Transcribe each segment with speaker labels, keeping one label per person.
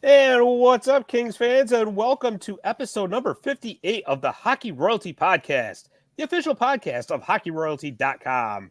Speaker 1: And what's up, Kings fans, and welcome to episode number 58 of the Hockey Royalty Podcast, the official podcast of hockeyroyalty.com.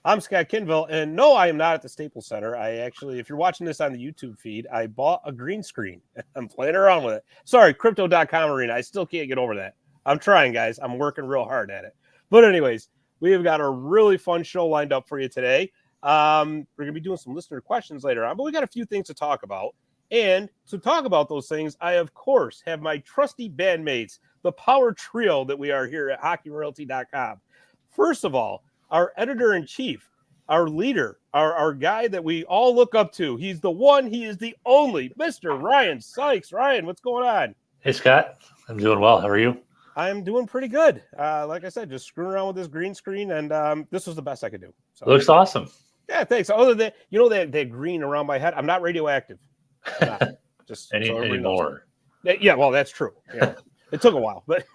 Speaker 1: I'm Scott Kinville, and no, I am not at the Staples Center. If you're watching this on the YouTube feed, I bought a green screen. I'm playing around with it. Sorry, Crypto.com Arena. I still can't get over that. I'm trying, guys. I'm working real hard at it. But anyways, we have got a really fun show lined up for you today. We're going to be doing some listener questions later on, but we got a few things to talk about. And to talk about those things, I, of course, have my trusty bandmates, the power trio that we are here at hockeyroyalty.com. First of all, our editor-in-chief, our leader, our guy that we all look up to. He's the one, he is the only, Mr. Ryan Sykes. Ryan, what's going on?
Speaker 2: Hey, Scott. I'm doing well. How are you?
Speaker 1: I'm doing pretty good. Like I said, just screwing around with this green screen, and this was the best I could do.
Speaker 2: So, it looks awesome.
Speaker 1: Yeah, thanks. Other than, that green around my head, I'm not radioactive.
Speaker 2: Just anymore.
Speaker 1: Yeah, well, that's true. Yeah, it took a while, but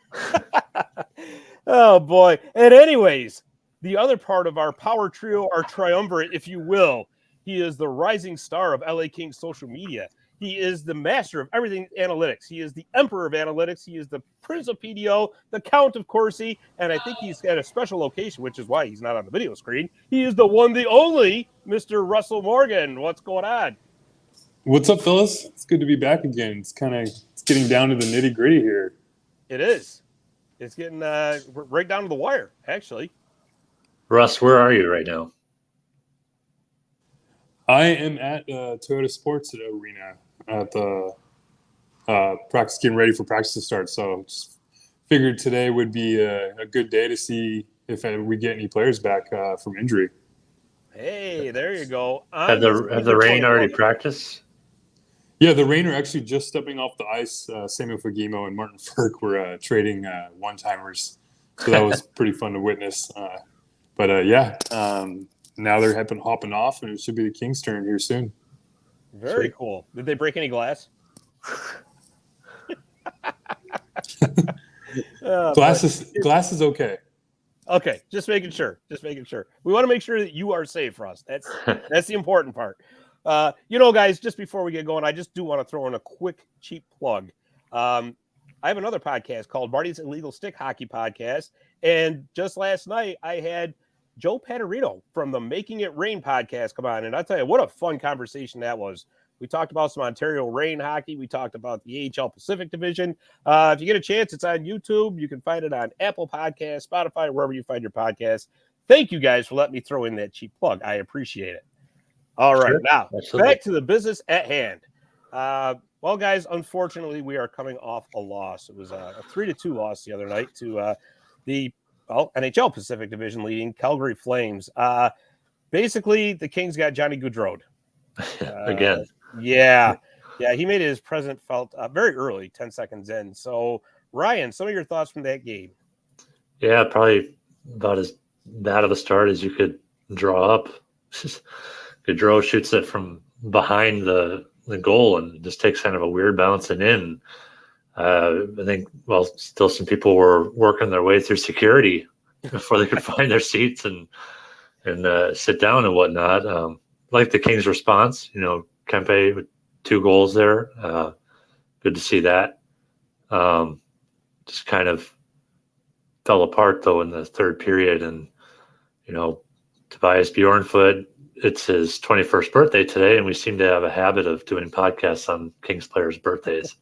Speaker 1: oh boy. And anyways, the other part of our power trio, our triumvirate, if you will, he is the rising star of LA Kings social media. He is the master of everything analytics. He is the emperor of analytics. He is the prince of PDO, the count of Corsi, and I think he's at a special location, which is why he's not on the video screen. He is the one, the only Mr. Russell Morgan. What's going on?
Speaker 3: What's up, Phyllis? It's good to be back again. It's getting down to the nitty gritty here.
Speaker 1: It is. It's getting right down to the wire, actually.
Speaker 2: Russ, where are you right now?
Speaker 3: I am at Toyota Sports Arena at the practice, getting ready for practice to start. So just figured today would be a good day to see if we get any players back from injury.
Speaker 1: Hey, there you go.
Speaker 2: Have the Rain already practiced?
Speaker 3: Yeah, the Rain are actually just stepping off the ice. Samuel Fagimo and Martin Ferk were trading one-timers. So that was pretty fun to witness. Now they're hopping off, and it should be the Kings' turn here soon.
Speaker 1: Very cool. Did they break any glass?
Speaker 3: Glass is okay.
Speaker 1: Okay, just making sure. We want to make sure that you are safe, Russ. That's the important part. Guys, just before we get going, I just do want to throw in a quick, cheap plug. I have another podcast called Marty's Illegal Stick Hockey Podcast. And just last night, I had Joe Paterino from the Making It Rain podcast come on. And I'll tell you, what a fun conversation that was. We talked about some Ontario Reign hockey. We talked about the AHL Pacific Division. If you get a chance, it's on YouTube. You can find it on Apple Podcasts, Spotify, wherever you find your podcasts. Thank you guys for letting me throw in that cheap plug. I appreciate it. All right, now back to the business at hand. Well, guys, unfortunately, we are coming off a loss. It was a 3-2 loss the other night to the NHL Pacific Division leading Calgary Flames. Basically, the Kings got Johnny Gaudreau.
Speaker 2: Again.
Speaker 1: Yeah, he made his presence felt very early, 10 seconds in. So, Ryan, some of your thoughts from that game?
Speaker 2: Yeah, probably about as bad of a start as you could draw up. Gaudreau shoots it from behind the goal and just takes kind of a weird bouncing in. I think, still some people were working their way through security before they could find their seats and sit down and whatnot. Like the Kings' response, Kempe with 2 goals there. Good to see that. Just kind of fell apart, though, in the third period. And, Tobias Bjornfoot, it's his 21st birthday today, and we seem to have a habit of doing podcasts on Kings players' birthdays.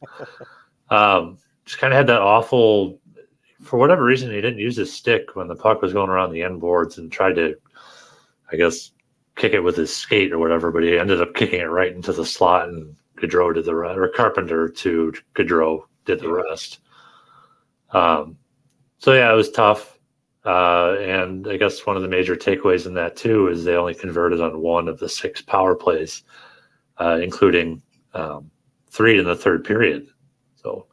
Speaker 2: Just kind of had that awful, for whatever reason, he didn't use his stick when the puck was going around the end boards and tried to, I guess, kick it with his skate or whatever, but he ended up kicking it right into the slot, and Gaudreau did the rest, or Carpenter to Gaudreau did the rest. It was tough. And I guess one of the major takeaways in that too is they only converted on 1 of the 6 power plays, including 3 in the third period. So,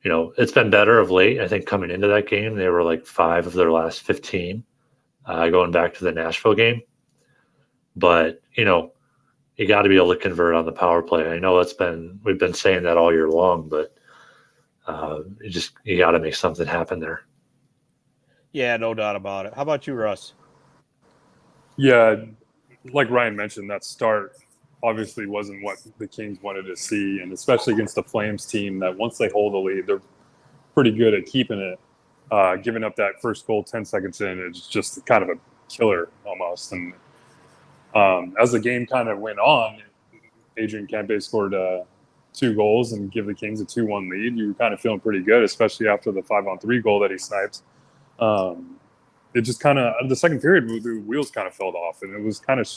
Speaker 2: it's been better of late. I think coming into that game, they were like 5 of their last 15, going back to the Nashville game. But, you got to be able to convert on the power play. I know we've been saying that all year long, but you got to make something happen there.
Speaker 1: Yeah, no doubt about it. How about you, Russ?
Speaker 3: Yeah, like Ryan mentioned, that start, obviously wasn't what the Kings wanted to see, and especially against the Flames team that once they hold the lead, they're pretty good at keeping it. Giving up that first goal 10 seconds in is just kind of a killer almost. And as the game kind of went on, Adrian Kempe scored 2 goals and give the Kings a 2-1 lead. You were kind of feeling pretty good, especially after the 5-on-3 goal that he sniped. It just kind of, the second period, the wheels kind of fell off, and it was kind of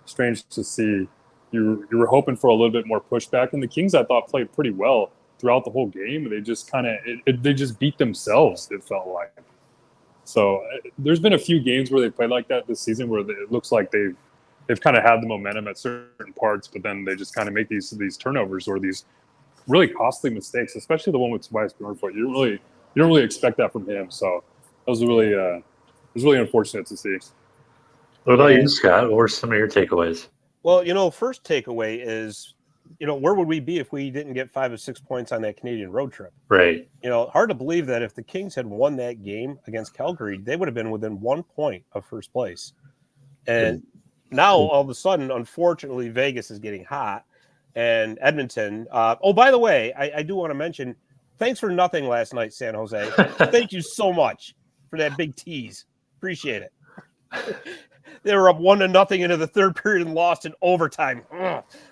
Speaker 3: strange to see. You were hoping for a little bit more pushback, and the Kings, I thought, played pretty well throughout the whole game. They just kind of they just beat themselves, it felt like. So there's been a few games where they played like that this season where it looks like they've kind of had the momentum at certain parts, but then they just kind of make these turnovers or these really costly mistakes, especially the one with Tobias Bjornfoot. You don't really expect that from him. So that was really unfortunate to see.
Speaker 2: What about you, Scott? What were some of your takeaways?
Speaker 1: Well, first takeaway is, where would we be if we didn't get 5 or 6 points on that Canadian road trip?
Speaker 2: Right.
Speaker 1: Hard to believe that if the Kings had won that game against Calgary, they would have been within 1 point of first place. And now, all of a sudden, unfortunately, Vegas is getting hot. And Edmonton. By the way, I do want to mention, thanks for nothing last night, San Jose. Thank you so much for that big tease. Appreciate it. They were up 1-0 into the third period and lost in overtime.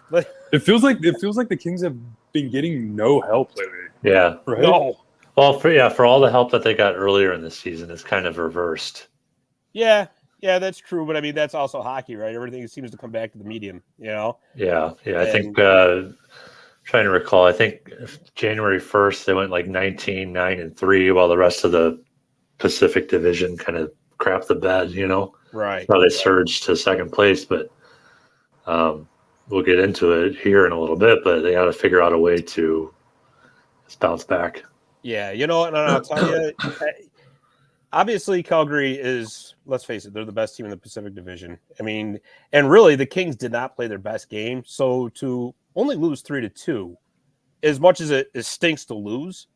Speaker 1: But
Speaker 3: it feels like the Kings have been getting no help lately.
Speaker 2: Yeah.
Speaker 3: Right?
Speaker 2: No. Well, for all the help that they got earlier in the season, it's kind of reversed.
Speaker 1: Yeah, that's true. But I mean, that's also hockey, right? Everything seems to come back to the medium, Yeah.
Speaker 2: I think trying to recall, I think January 1st they went like 19-9-3, while the rest of the Pacific Division kind of crapped the bed,
Speaker 1: Right.
Speaker 2: So they surged to second place, but we'll get into it here in a little bit. But they got to figure out a way to bounce back.
Speaker 1: Yeah, and I'll tell you, obviously Calgary is, let's face it, they're the best team in the Pacific Division. I mean, and really the Kings did not play their best game. So to only lose 3-2, as much as it stinks to lose,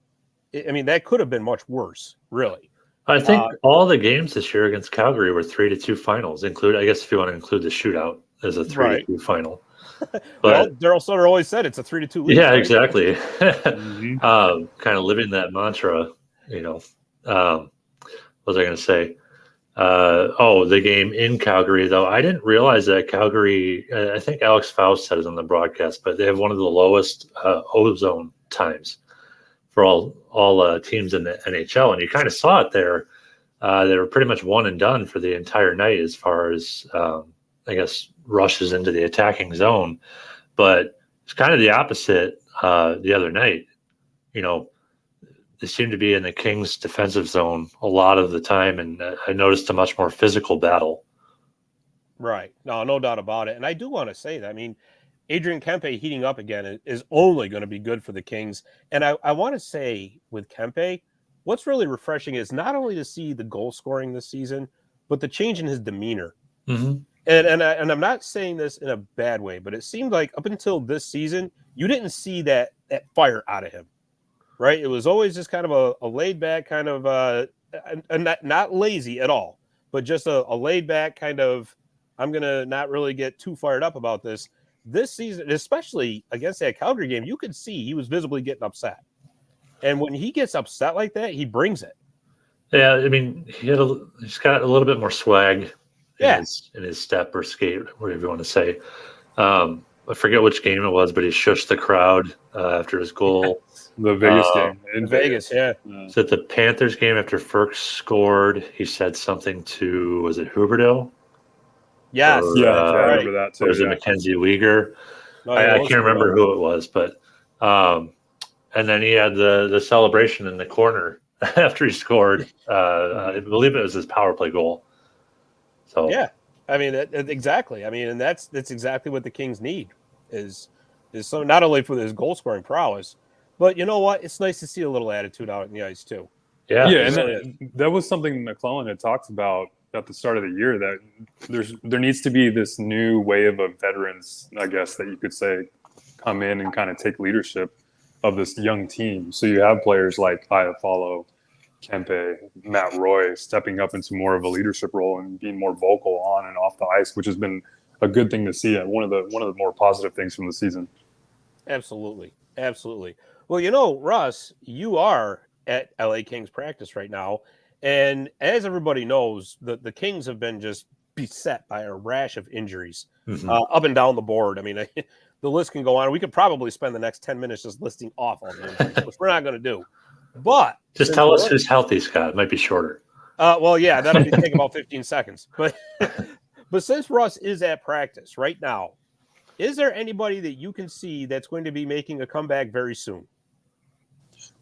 Speaker 1: I mean, that could have been much worse, really.
Speaker 2: I think all the games this year against Calgary were 3-2 finals, I guess if you want to include the shootout as a 3-2 final. But
Speaker 1: well, Daryl Sutter always said it's a 3-2 lead.
Speaker 2: Yeah,
Speaker 1: right?
Speaker 2: exactly. Kind of living that mantra, what was I going to say? The game in Calgary, though, I didn't realize that Calgary, I think Alex Faust said it on the broadcast, but they have one of the lowest ozone times for all teams in the NHL. And you kind of saw it there. They were pretty much one and done for the entire night as far as, I guess, rushes into the attacking zone. But it's kind of the opposite the other night. They seemed to be in the Kings' defensive zone a lot of the time, and I noticed a much more physical battle.
Speaker 1: Right. No doubt about it. And I do want to say that. I mean, Adrian Kempe heating up again is only going to be good for the Kings. And I want to say with Kempe, what's really refreshing is not only to see the goal scoring this season, but the change in his demeanor.
Speaker 2: Mm-hmm.
Speaker 1: And I'm not saying this in a bad way, but it seemed like up until this season, you didn't see that fire out of him. Right. It was always just kind of a laid back kind of not lazy at all, but just a laid back kind of, I'm going to not really get too fired up about this. This season, especially against that Calgary game, you could see he was visibly getting upset. And when he gets upset like that, he brings it.
Speaker 2: Yeah. I mean, he's got a little bit more swag in his step or skate, whatever you want to say. I forget which game it was, but he shushed the crowd after his goal.
Speaker 3: The Vegas game.
Speaker 1: In Vegas, yeah.
Speaker 2: So at the Panthers game, after Ferk scored, he said something to, was it Huberdeau?
Speaker 1: Yes.
Speaker 3: I remember that too.
Speaker 2: Or was it Mackenzie Weegar?
Speaker 1: No,
Speaker 2: I can't remember who it was, but and then he had the celebration in the corner after he scored. I believe it was his power play goal. So
Speaker 1: yeah, I mean exactly. I mean, and that's exactly what the Kings need is so not only for his goal scoring prowess, but you know what? It's nice to see a little attitude out in the ice too.
Speaker 2: Yeah,
Speaker 3: and that was something McClellan had talked about at the start of the year, that there needs to be this new wave of veterans, I guess that you could say, come in and kind of take leadership of this young team. So you have players like Iafallo, Kempe, Matt Roy stepping up into more of a leadership role and being more vocal on and off the ice, which has been a good thing to see. One of the more positive things from the season.
Speaker 1: Absolutely. Absolutely. Well, Russ, you are at LA Kings practice right now. And as everybody knows, the Kings have been just beset by a rash of injuries up and down the board. I mean, the list can go on. We could probably spend the next 10 minutes just listing off all the injuries, which we're not going to do. But
Speaker 2: just tell us who's healthy, Scott. It might be shorter.
Speaker 1: Yeah, that'll take about 15 seconds. But since Russ is at practice right now, is there anybody that you can see that's going to be making a comeback very soon?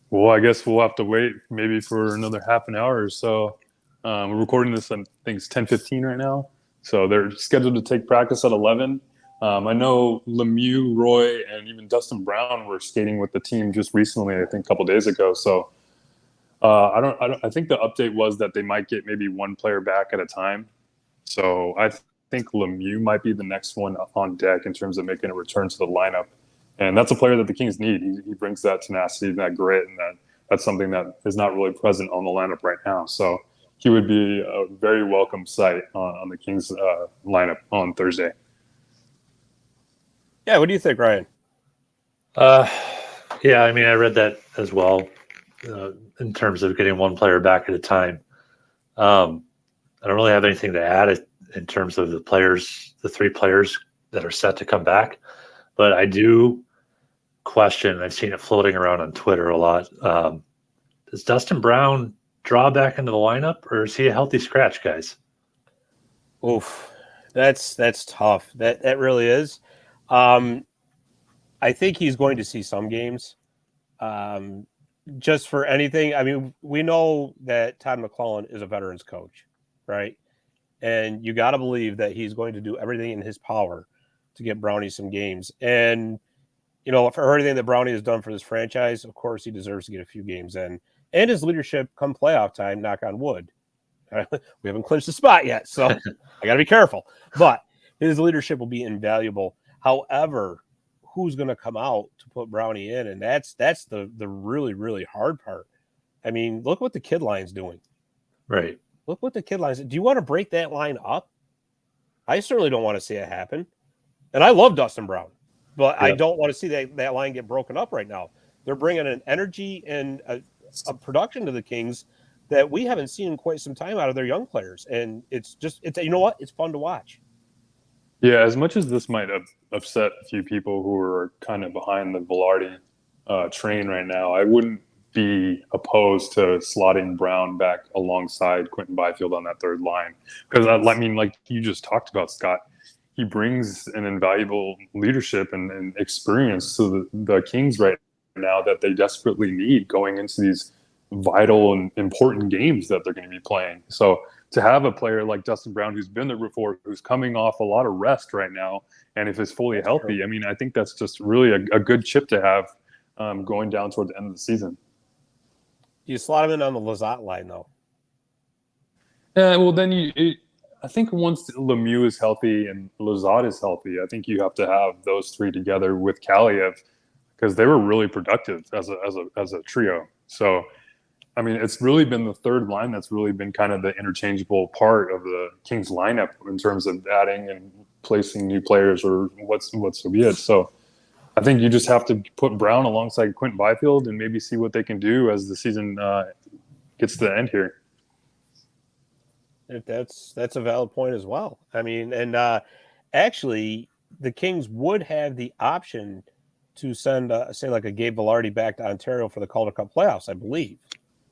Speaker 3: Well, I guess we'll have to wait maybe for another half an hour or so. We're recording this, I think it's 10:15 right now. So they're scheduled to take practice at 11. I know Lemieux, Roy, and even Dustin Brown were skating with the team just recently, I think a couple days ago. So I think the update was that they might get maybe one player back at a time. So I think Lemieux might be the next one on deck in terms of making a return to the lineup. And that's a player that the Kings need. He brings that tenacity, that grit, and that's something that is not really present on the lineup right now. So he would be a very welcome sight on the Kings lineup on Thursday.
Speaker 1: Yeah, what do you think, Ryan?
Speaker 2: Yeah, I mean, I read that as well in terms of getting one player back at a time. I don't really have anything to add in terms of the three players that are set to come back. But I do question, I've seen it floating around on Twitter a lot. Does Dustin Brown draw back into the lineup, or is he a healthy scratch, guys?
Speaker 1: Oof, that's tough. That really is. I think he's going to see some games. Just for anything. I mean, we know that Todd McClellan is a veterans coach, right? And you got to believe that he's going to do everything in his power to get Brownie some games. And for everything that Brownie has done for this franchise, of course, he deserves to get a few games in. And his leadership come playoff time, knock on wood. We haven't clinched the spot yet, so I got to be careful. But his leadership will be invaluable. However, who's going to come out to put Brownie in? And that's the really, really hard part. I mean, look what the kid line's doing.
Speaker 2: Right.
Speaker 1: Look what the kid line's doing. Do you want to break that line up? I certainly don't want to see it happen. And I love Dustin Brown. But I don't want to see that line get broken up right now. They're bringing an energy and a production to the Kings that we haven't seen in quite some time out of their young players. And it's you know what? It's fun to watch.
Speaker 3: Yeah, as much as this might have upset a few people who are kind of behind the Velarde train right now, I wouldn't be opposed to slotting Brown back alongside Quentin Byfield on that third line. Because, I mean, like you just talked about, Scott, he brings an invaluable leadership and experience to the Kings right now that they desperately need going into these vital and important games that they're going to be playing. So to have a player like Dustin Brown, who's been there before, who's coming off a lot of rest right now, and if he's fully healthy, I mean, I think that's just really a good chip to have going down toward the end of the season.
Speaker 1: You slot him in on the Lizotte line, though.
Speaker 3: Yeah, well, then I think once Lemieux is healthy and Lizotte is healthy, I think you have to have those three together with Kaliev because they were really productive as a trio. So, I mean, it's really been the third line that's really been kind of the interchangeable part of the Kings lineup in terms of adding and placing new players or what's so be it. So, I think you just have to put Brown alongside Quentin Byfield and maybe see what they can do as the season gets to the end here.
Speaker 1: If that's a valid point as well. I mean, and actually, the Kings would have the option to send, say, like a Gabe Velarde back to Ontario for the Calder Cup playoffs, I believe.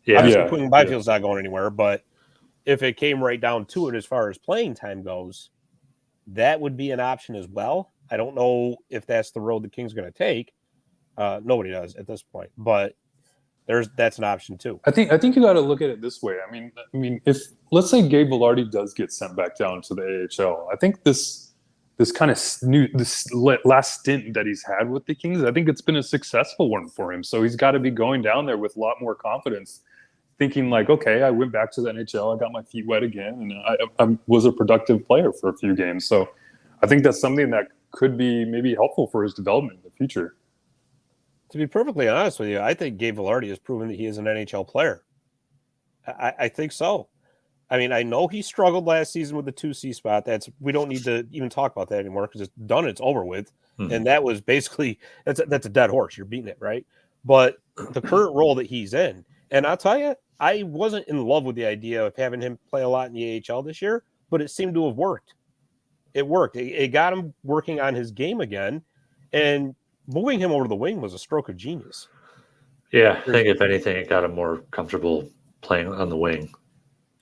Speaker 2: Yeah.
Speaker 1: Obviously, Quentin Byfield's not going anywhere, but if it came right down to it as far as playing time goes, that would be an option as well. I don't know if that's the road the Kings are going to take. Nobody does at this point, but that's an option too.
Speaker 3: I think you got to look at it this way. I mean, if let's say Gabe Velarde does get sent back down to the AHL, I think this kind of this last stint that he's had with the Kings, I think it's been a successful one for him. So he's got to be going down there with a lot more confidence, thinking like, okay, I went back to the NHL, I got my feet wet again, and I was a productive player for a few games. So I think that's something that could be maybe helpful for his development in the future.
Speaker 1: To be perfectly honest with you, I think Gabe Velarde has proven that he is an NHL player. I think so. I mean, I know he struggled last season with the 2C spot. We don't need to even talk about that anymore because it's done. It's over with.
Speaker 2: Mhm.
Speaker 1: And that was basically that's a dead horse. You're beating it, right? But the current role that he's in, and I'll tell you, I wasn't in love with the idea of having him play a lot in the AHL this year, but it seemed to have worked. It worked. It got him working on his game again, and moving him over to the wing was a stroke of genius.
Speaker 2: Yeah, I think if anything, it got him more comfortable playing on the wing.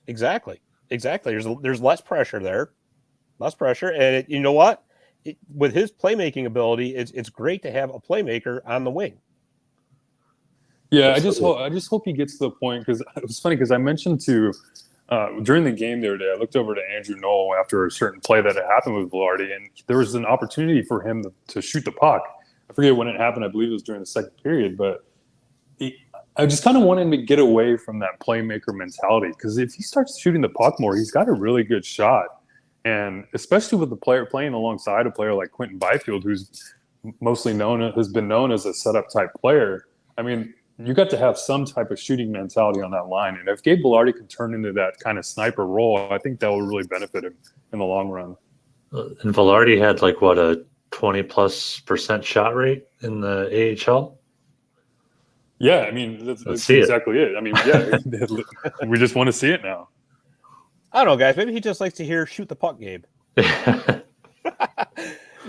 Speaker 1: Exactly. There's less pressure there, and you know what? With his playmaking ability, it's great to have a playmaker on the wing.
Speaker 3: Yeah, I just hope he gets to the point, because it was funny because I mentioned during the game the other day, I looked over to Andrew Knoll after a certain play that had happened with Velarde, and there was an opportunity for him to shoot the puck. I forget when it happened. I believe it was during the second period, but I just kind of want him to get away from that playmaker mentality, because if he starts shooting the puck more, he's got a really good shot. And especially with the player playing alongside a player like Quentin Byfield, who's has been known as a setup type player. I mean, you got to have some type of shooting mentality on that line. And if Gabe Velarde can turn into that kind of sniper role, I think that will really benefit him in the long run.
Speaker 2: And Velarde had a 20+% shot rate in the AHL.
Speaker 3: Yeah, I mean, that's exactly it. I mean, yeah, we just want to see it now.
Speaker 1: I don't know, guys. Maybe he just likes to hear "shoot the puck," Gabe.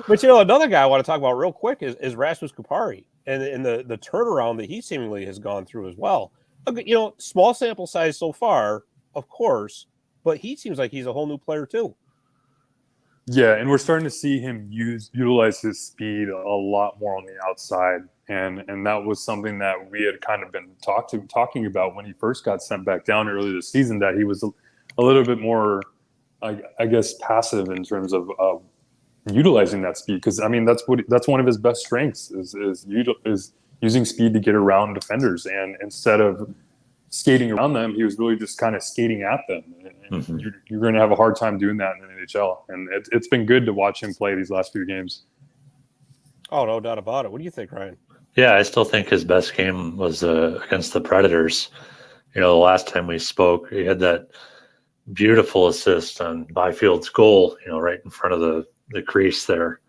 Speaker 1: But another guy I want to talk about real quick is Rasmus Kupari and the turnaround that he seemingly has gone through as well. Small sample size so far, of course, but he seems like he's a whole new player too.
Speaker 3: Yeah, and we're starting to see him utilize his speed a lot more on the outside, and that was something that we had kind of been talking about when he first got sent back down early this season, that he was a little bit more, I guess, passive in terms of utilizing that speed, because I mean that's one of his best strengths is using speed to get around defenders, and instead of skating around them, he was really just kind of skating at them. Mm-hmm. You're going to have a hard time doing that in the NHL, and it's been good to watch him play these last few games.
Speaker 1: Oh, no doubt about it. What do you think, Ryan?
Speaker 2: Yeah, I still think his best game was against the Predators. The last time we spoke, he had that beautiful assist on Byfield's goal, right in front of the crease there.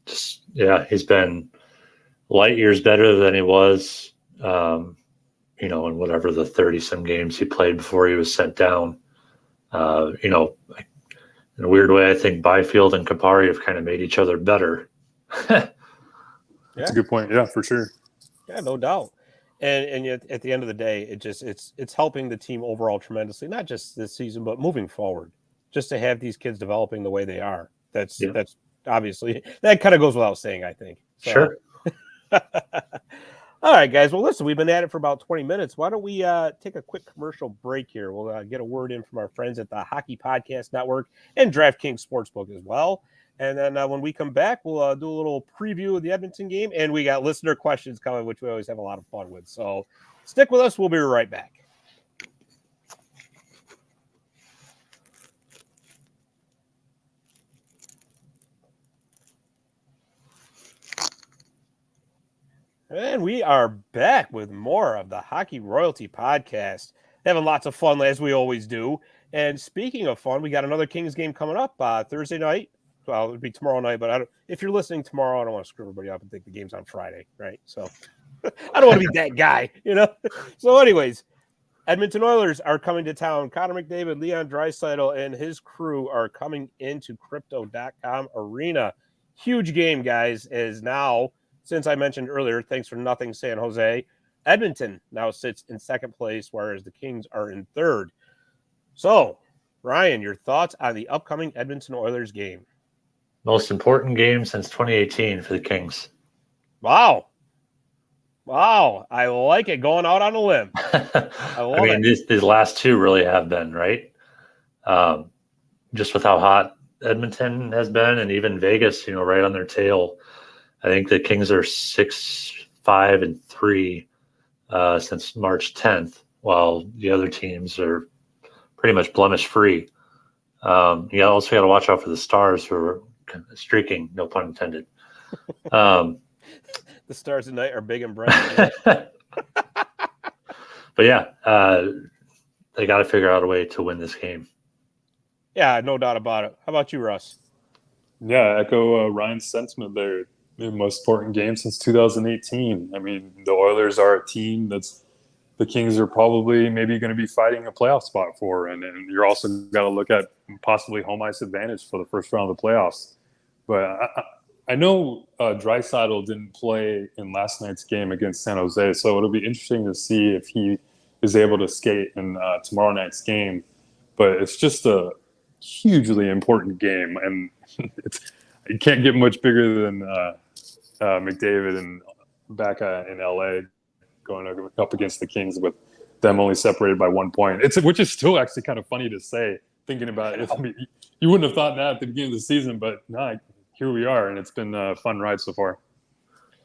Speaker 2: He's been light years better than he was, in whatever the 30-some games he played before he was sent down. In a weird way, I think Byfield and Kupari have kind of made each other better.
Speaker 3: That's a good point. Yeah, for sure.
Speaker 1: Yeah, no doubt. And yet at the end of the day, it's helping the team overall tremendously, not just this season, but moving forward. Just to have these kids developing the way they are. That's obviously, that kind of goes without saying, I think. So.
Speaker 2: Sure.
Speaker 1: All right, guys. Well, listen, we've been at it for about 20 minutes. Why don't we take a quick commercial break here? We'll get a word in from our friends at the Hockey Podcast Network and DraftKings Sportsbook as well. And then when we come back, we'll do a little preview of the Edmonton game. And we got listener questions coming, which we always have a lot of fun with. So stick with us. We'll be right back. And we are back with more of the Hockey Royalty Podcast. Having lots of fun, as we always do. And speaking of fun, we got another Kings game coming up Thursday night. Well, it would be tomorrow night, but if you're listening tomorrow, I don't want to screw everybody up and think the game's on Friday, right? So I don't want to be that guy, So anyways, Edmonton Oilers are coming to town. Connor McDavid, Leon Draisaitl, and his crew are coming into Crypto.com Arena. Huge game, guys, as now, since I mentioned earlier, thanks for nothing, San Jose, Edmonton now sits in second place, whereas the Kings are in third. So, Ryan, your thoughts on the upcoming Edmonton Oilers game?
Speaker 2: Most important game since 2018 for the Kings.
Speaker 1: Wow. I like it, going out on a limb. I
Speaker 2: mean, these last two really have been, right? Just with how hot Edmonton has been, and even Vegas, right on their tail. I think the Kings are 6-5-3 since March 10th, while the other teams are pretty much blemish free. You also got to watch out for the Stars, who are streaking, no pun intended.
Speaker 1: The Stars tonight are big and bright.
Speaker 2: But yeah, they got to figure out a way to win this game.
Speaker 1: Yeah, no doubt about it. How about you, Russ?
Speaker 3: Yeah, I echo Ryan's sentiment there. The most important game since 2018. I mean, the Oilers are a team that's the Kings are probably maybe going to be fighting a playoff spot for, and you're also got to look at possibly home ice advantage for the first round of the playoffs. But I know Draisaitl didn't play in last night's game against San Jose, so it'll be interesting to see if he is able to skate in tomorrow night's game. But it's just a hugely important game, and it can't get much bigger than McDavid and back in LA going up against the Kings with them only separated by 1 point. Which is still actually kind of funny to say, thinking about it. I mean, you wouldn't have thought that at the beginning of the season, but no, here we are, and it's been a fun ride so far.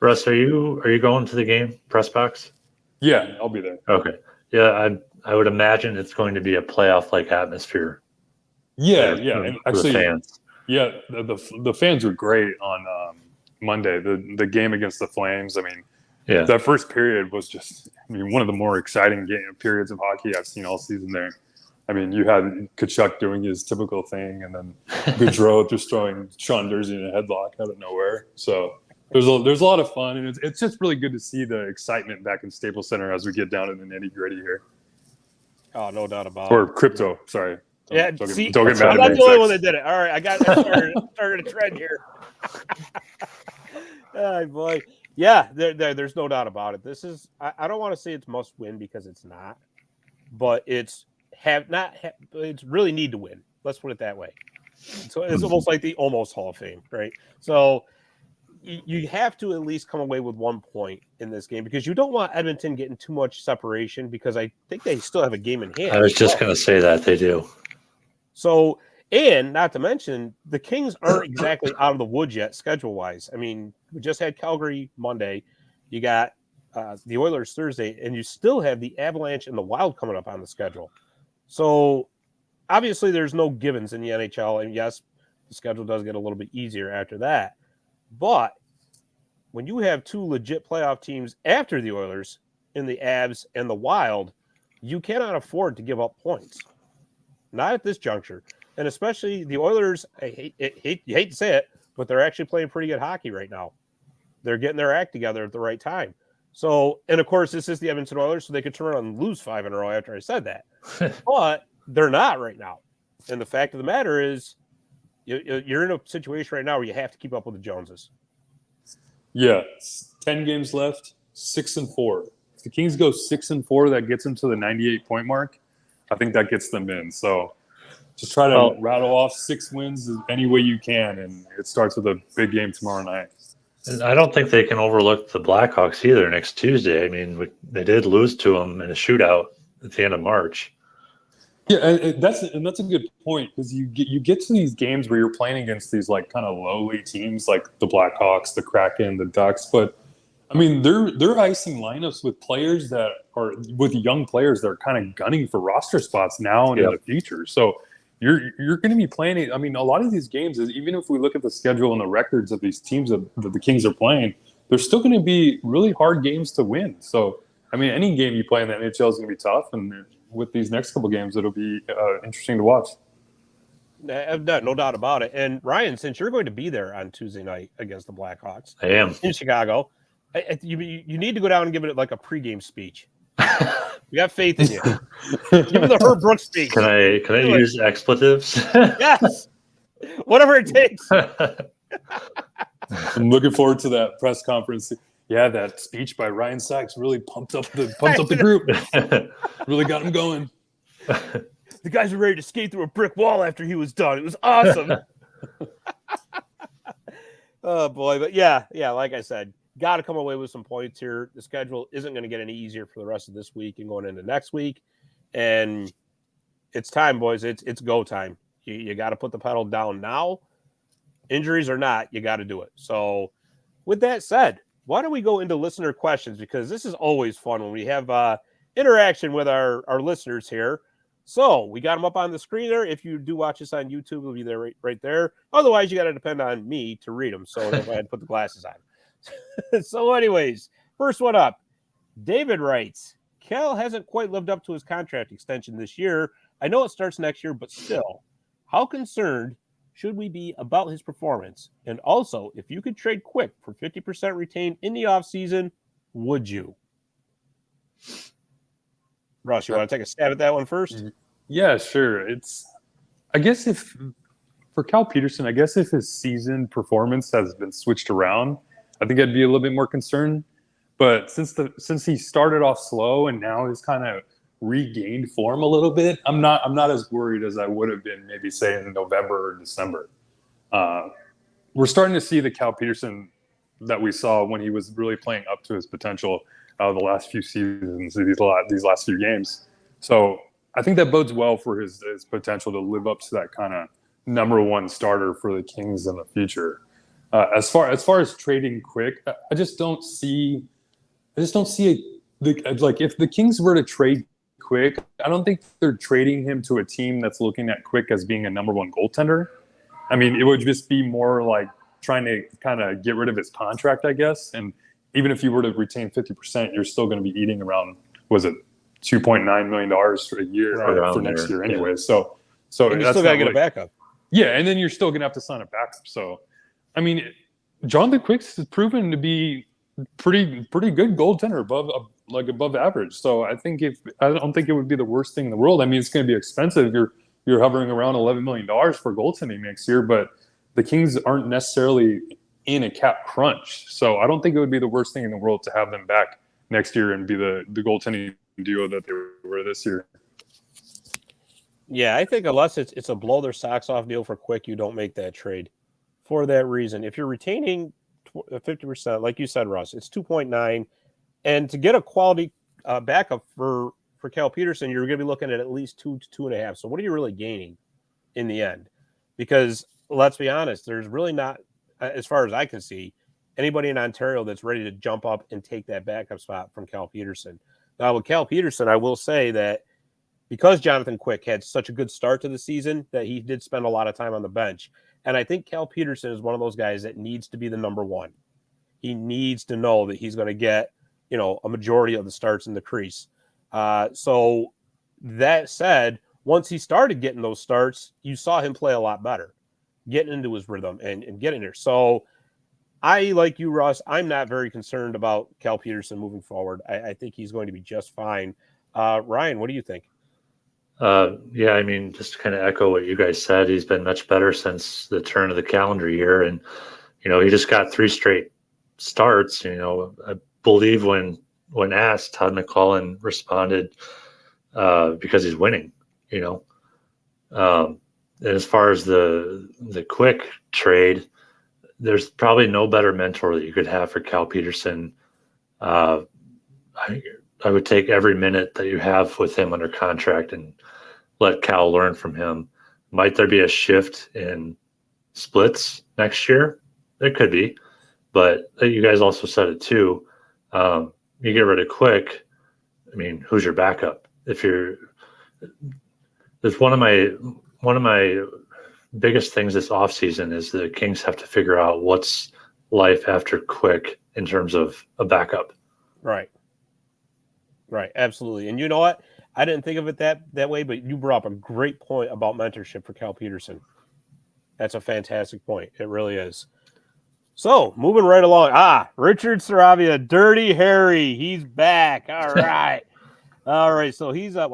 Speaker 2: Russ, are you going to the game press box?
Speaker 3: Yeah, I'll be there.
Speaker 2: Okay. Yeah, I would imagine it's going to be a playoff-like atmosphere.
Speaker 3: Yeah, and actually,
Speaker 2: the fans.
Speaker 3: Yeah, the fans were great on Monday. The game against the Flames. I mean, that first period was just, one of the more exciting periods of hockey I've seen all season there. I mean, you had Tkachuk doing his typical thing, and then Gaudreau just throwing Sean Durzi in a headlock out of nowhere. So there's a lot of fun, and it's just really good to see the excitement back in Staples Center as we get down to the nitty-gritty here.
Speaker 1: Oh, no doubt about
Speaker 3: it. Or
Speaker 1: it.
Speaker 3: crypto, sorry.
Speaker 1: Don't
Speaker 3: get
Speaker 1: see,
Speaker 3: mad
Speaker 1: I'm
Speaker 3: at
Speaker 1: not
Speaker 3: me.
Speaker 1: the only one that did it. All right, I started a trend here. Oh, boy. Yeah, there's no doubt about it. This is, I don't want to say it's must win because it's not, but it's really need to win. Let's put it that way. So it's almost like the almost Hall of Fame, right? So you have to at least come away with 1 point in this game because you don't want Edmonton getting too much separation because I think they still have a game in hand.
Speaker 2: I was just going to say that they do. So,
Speaker 1: and not to mention, the Kings aren't exactly out of the woods yet, schedule-wise. I mean, we just had Calgary Monday. You got the Oilers Thursday, and you still have the Avalanche and the Wild coming up on the schedule. So, obviously, there's no givens in the NHL. And yes, the schedule does get a little bit easier after that. But when you have two legit playoff teams after the Oilers in the Avs and the Wild, you cannot afford to give up points. Not at this juncture. And especially the Oilers, you hate to say it, but they're actually playing pretty good hockey right now. They're getting their act together at the right time. So, and of course, this is the Edmonton Oilers, so they could turn around and lose 5 in a row after I said that. But they're not right now. And the fact of the matter is, you're in a situation right now where you have to keep up with the Joneses.
Speaker 3: Yeah, 10 games left, 6-4. If the Kings go 6-4, that gets them to the 98-point mark. I think that gets them in. So just try to rattle off 6 wins any way you can, and it starts with a big game tomorrow night.
Speaker 2: And I don't think they can overlook the Blackhawks either next Tuesday. I mean, they did lose to them in a shootout at the end of March.
Speaker 3: Yeah, and that's a good point because you get to these games where you're playing against these like kind of lowly teams like the Blackhawks, the Kraken, the Ducks, but I mean they're icing lineups with players that are with young players that are kind of gunning for roster spots now and in the future. So you're going to be playing. I mean, a lot of these games, even if we look at the schedule and the records of these teams that the Kings are playing, they're still going to be really hard games to win. So I mean, any game you play in the NHL is going to be tough, and with these next couple games, it'll be interesting to watch.
Speaker 1: No doubt about it. And Ryan, since you're going to be there on Tuesday night against the Blackhawks,
Speaker 2: I am
Speaker 1: in Chicago, you need to go down and give it like a pregame speech. We got faith in you. Give it the Herb Brooks speech.
Speaker 2: Can I use expletives?
Speaker 1: Yes, whatever it takes.
Speaker 3: I'm looking forward to that press conference. Yeah, that speech by Ryan Sachs really pumped up the group. Really got him going.
Speaker 1: The guys were ready to skate through a brick wall after he was done. It was awesome. Oh, boy. But, yeah, like I said, got to come away with some points here. The schedule isn't going to get any easier for the rest of this week and going into next week. And it's time, boys. It's go time. You got to put the pedal down now. Injuries or not, you got to do it. So, with that said, why don't we go into listener questions? Because this is always fun when we have interaction with our listeners here. So we got them up on the screen there. If you do watch us on YouTube, it'll be there right there. Otherwise, you got to depend on me to read them. So if I had to put the glasses on. So anyways, first one up. David writes, Cal hasn't quite lived up to his contract extension this year. I know it starts next year, but still, how concerned should we be about his performance? And also, if you could trade Quick for 50% retained in the offseason, would you? Russ, you want to take a stab at that one first?
Speaker 3: Yeah, sure. I guess for Cal Peterson, I guess if his season performance has been switched around, I think I'd be a little bit more concerned. But since he started off slow and now he's kind of regained form a little bit, I'm not as worried as I would have been maybe say in November or December. We're starting to see the Cal Peterson that we saw when he was really playing up to his potential the last few seasons, these last few games. So I think that bodes well for his potential to live up to that kind of number one starter for the Kings in the future. As far as trading Quick, I just don't see if the Kings were to trade Quick, I don't think they're trading him to a team that's looking at Quick as being a number one goaltender. I mean, it would just be more like trying to kind of get rid of his contract, I guess. And even if you were to retain 50%, you're still going to be eating around, was it $2.9 million for a year for next year anyway. Yeah. So
Speaker 1: and you still got to get a backup.
Speaker 3: Yeah, and then you're still going to have to sign a backup. So, I mean, Jonathan Quick's proven to be pretty good goaltender, above average. So I don't think it would be the worst thing in the world. I mean, it's going to be expensive. You're hovering around $11 million for goaltending next year, but the Kings aren't necessarily in a cap crunch. So I don't think it would be the worst thing in the world to have them back next year and be the goaltending duo that they were this year.
Speaker 1: Yeah, I think unless it's a blow their socks off deal for Quick, you don't make that trade for that reason. If you're retaining 50%, like you said, Russ, it's 2.9, and to get a quality backup for Cal Peterson, you're going to be looking at least 2 to 2.5. So what are you really gaining in the end? Because let's be honest, there's really not, as far as I can see, anybody in Ontario that's ready to jump up and take that backup spot from Cal Peterson. Now, with Cal Peterson, I will say that because Jonathan Quick had such a good start to the season, that he did spend a lot of time on the bench. And I think Cal Peterson is one of those guys that needs to be the number one. He needs to know that he's going to get, a majority of the starts in the crease. So that said, once he started getting those starts, you saw him play a lot better, getting into his rhythm and getting there. So I, like you, Russ, I'm not very concerned about Cal Peterson moving forward. I think he's going to be just fine. Ryan, what do you think?
Speaker 2: Yeah, I mean, just to kind of echo what you guys said, he's been much better since the turn of the calendar year. And, he just got 3 straight starts. I believe when asked, Todd McClellan responded because he's winning, And as far as the Quick trade, there's probably no better mentor that you could have for Cal Peterson. I would take every minute that you have with him under contract and let Cal learn from him. Might there be a shift in splits next year? There could be, but you guys also said it too. You get rid of Quick. I mean, who's your backup? There's one of my biggest things this offseason is the Kings have to figure out what's life after Quick in terms of a backup.
Speaker 1: Right, absolutely. And you know what? I didn't think of it that way, but you brought up a great point about mentorship for Cal Peterson. That's a fantastic point. It really is. So, moving right along. Richard Saravia, Dirty Harry. He's back. All right. All right. So, he's got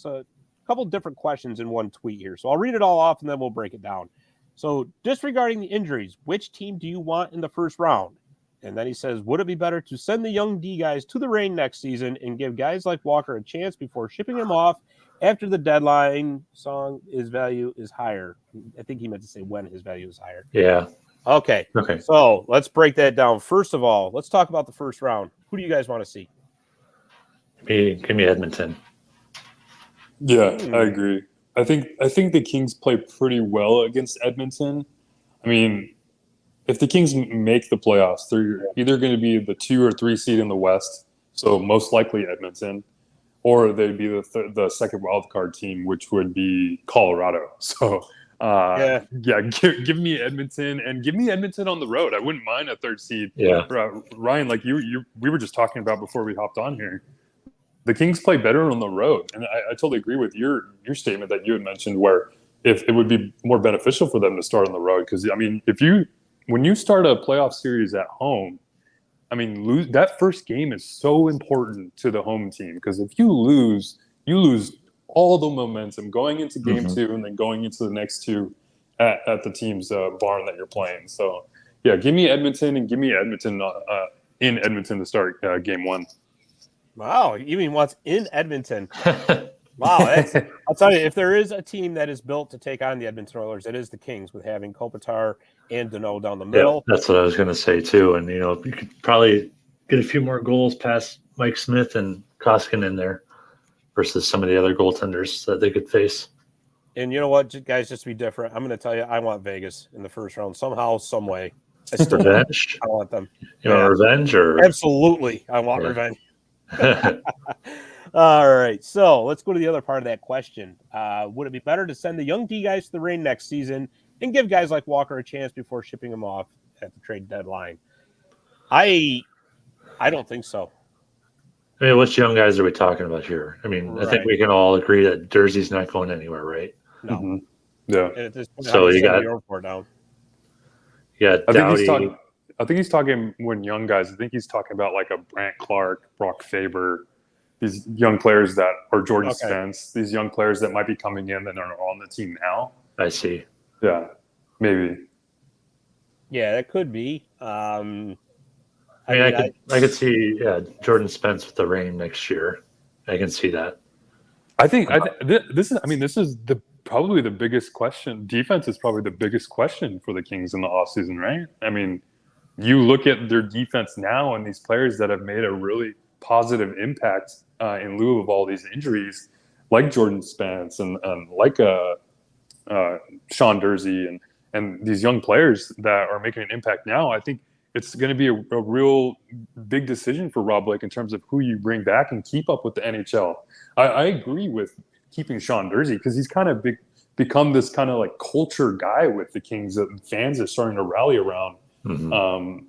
Speaker 1: a couple different questions in one tweet here. So, I'll read it all off and then we'll break it down. So, disregarding the injuries, which team do you want in the first round? And then he says, would it be better to send the young D guys to the Reign next season and give guys like Walker a chance before shipping him off after the deadline his value is higher? I think he meant to say when his value is higher.
Speaker 2: Yeah.
Speaker 1: Okay. So let's break that down. First of all, let's talk about the first round. Who do you guys want to see?
Speaker 2: Give me Edmonton.
Speaker 3: Yeah, I agree. I think the Kings play pretty well against Edmonton. I mean, if the Kings make the playoffs, they're either going to be the 2 or 3 seed in the West, so most likely Edmonton, or they'd be the second wild card team, which would be Colorado. So, give me Edmonton, and give me Edmonton on the road. I wouldn't mind a 3rd seed.
Speaker 2: Yeah,
Speaker 3: Ryan, like we were just talking about before we hopped on here. the Kings play better on the road, and I totally agree with your statement that you had mentioned, where if it would be more beneficial for them to start on the road, because I mean, when you start a playoff series at home, I mean, that first game is so important to the home team, because if you lose all the momentum going into game two and then going into the next two at the team's barn that you're playing. So, yeah, give me Edmonton and give me Edmonton in Edmonton to start game one.
Speaker 1: Wow, you mean what's in Edmonton? Wow, I'll tell you, if there is a team that is built to take on the Edmonton Oilers, it is the Kings, with having Kopitar and Danault down the middle.
Speaker 2: Yeah, that's what I was going to say too. And you could probably get a few more goals past Mike Smith and Koskinen in there versus some of the other goaltenders that they could face.
Speaker 1: And you know what, guys, just to be different, I'm going to tell you, I want Vegas in the first round somehow, some way.
Speaker 2: Revenge?
Speaker 1: I want them.
Speaker 2: You want revenge? Or
Speaker 1: absolutely, I want revenge. All right, so let's go to the other part of that question. Would it be better to send the young D guys to the Reign next season and give guys like Walker a chance before shipping them off at the trade deadline? I don't think so.
Speaker 2: I mean, which young guys are we talking about here? I mean, I think we can all agree that Jersey's not going anywhere, right?
Speaker 1: No.
Speaker 3: Yeah.
Speaker 1: And at this point,
Speaker 2: so you got
Speaker 1: down.
Speaker 2: Yeah,
Speaker 3: I think he's talking when young guys. I think he's talking about like a Brant Clark, Brock Faber, these young players that are Jordan Spence, these young players that might be coming in that are on the team now.
Speaker 2: I see.
Speaker 3: Yeah, maybe.
Speaker 1: Yeah, that could be.
Speaker 2: I could see Jordan Spence with the Reign next year. I can see that.
Speaker 3: I think this is probably the biggest question. Defense is probably the biggest question for the Kings in the offseason, right? I mean, you look at their defense now and these players that have made a really positive impact in lieu of all these injuries, like Jordan Spence and like Sean Dursey and these young players that are making an impact now. I think it's going to be a real big decision for Rob Blake in terms of who you bring back and keep up with the NHL. I agree with keeping Sean Dursey because he's kind of become this kind of like culture guy with the Kings that fans are starting to rally around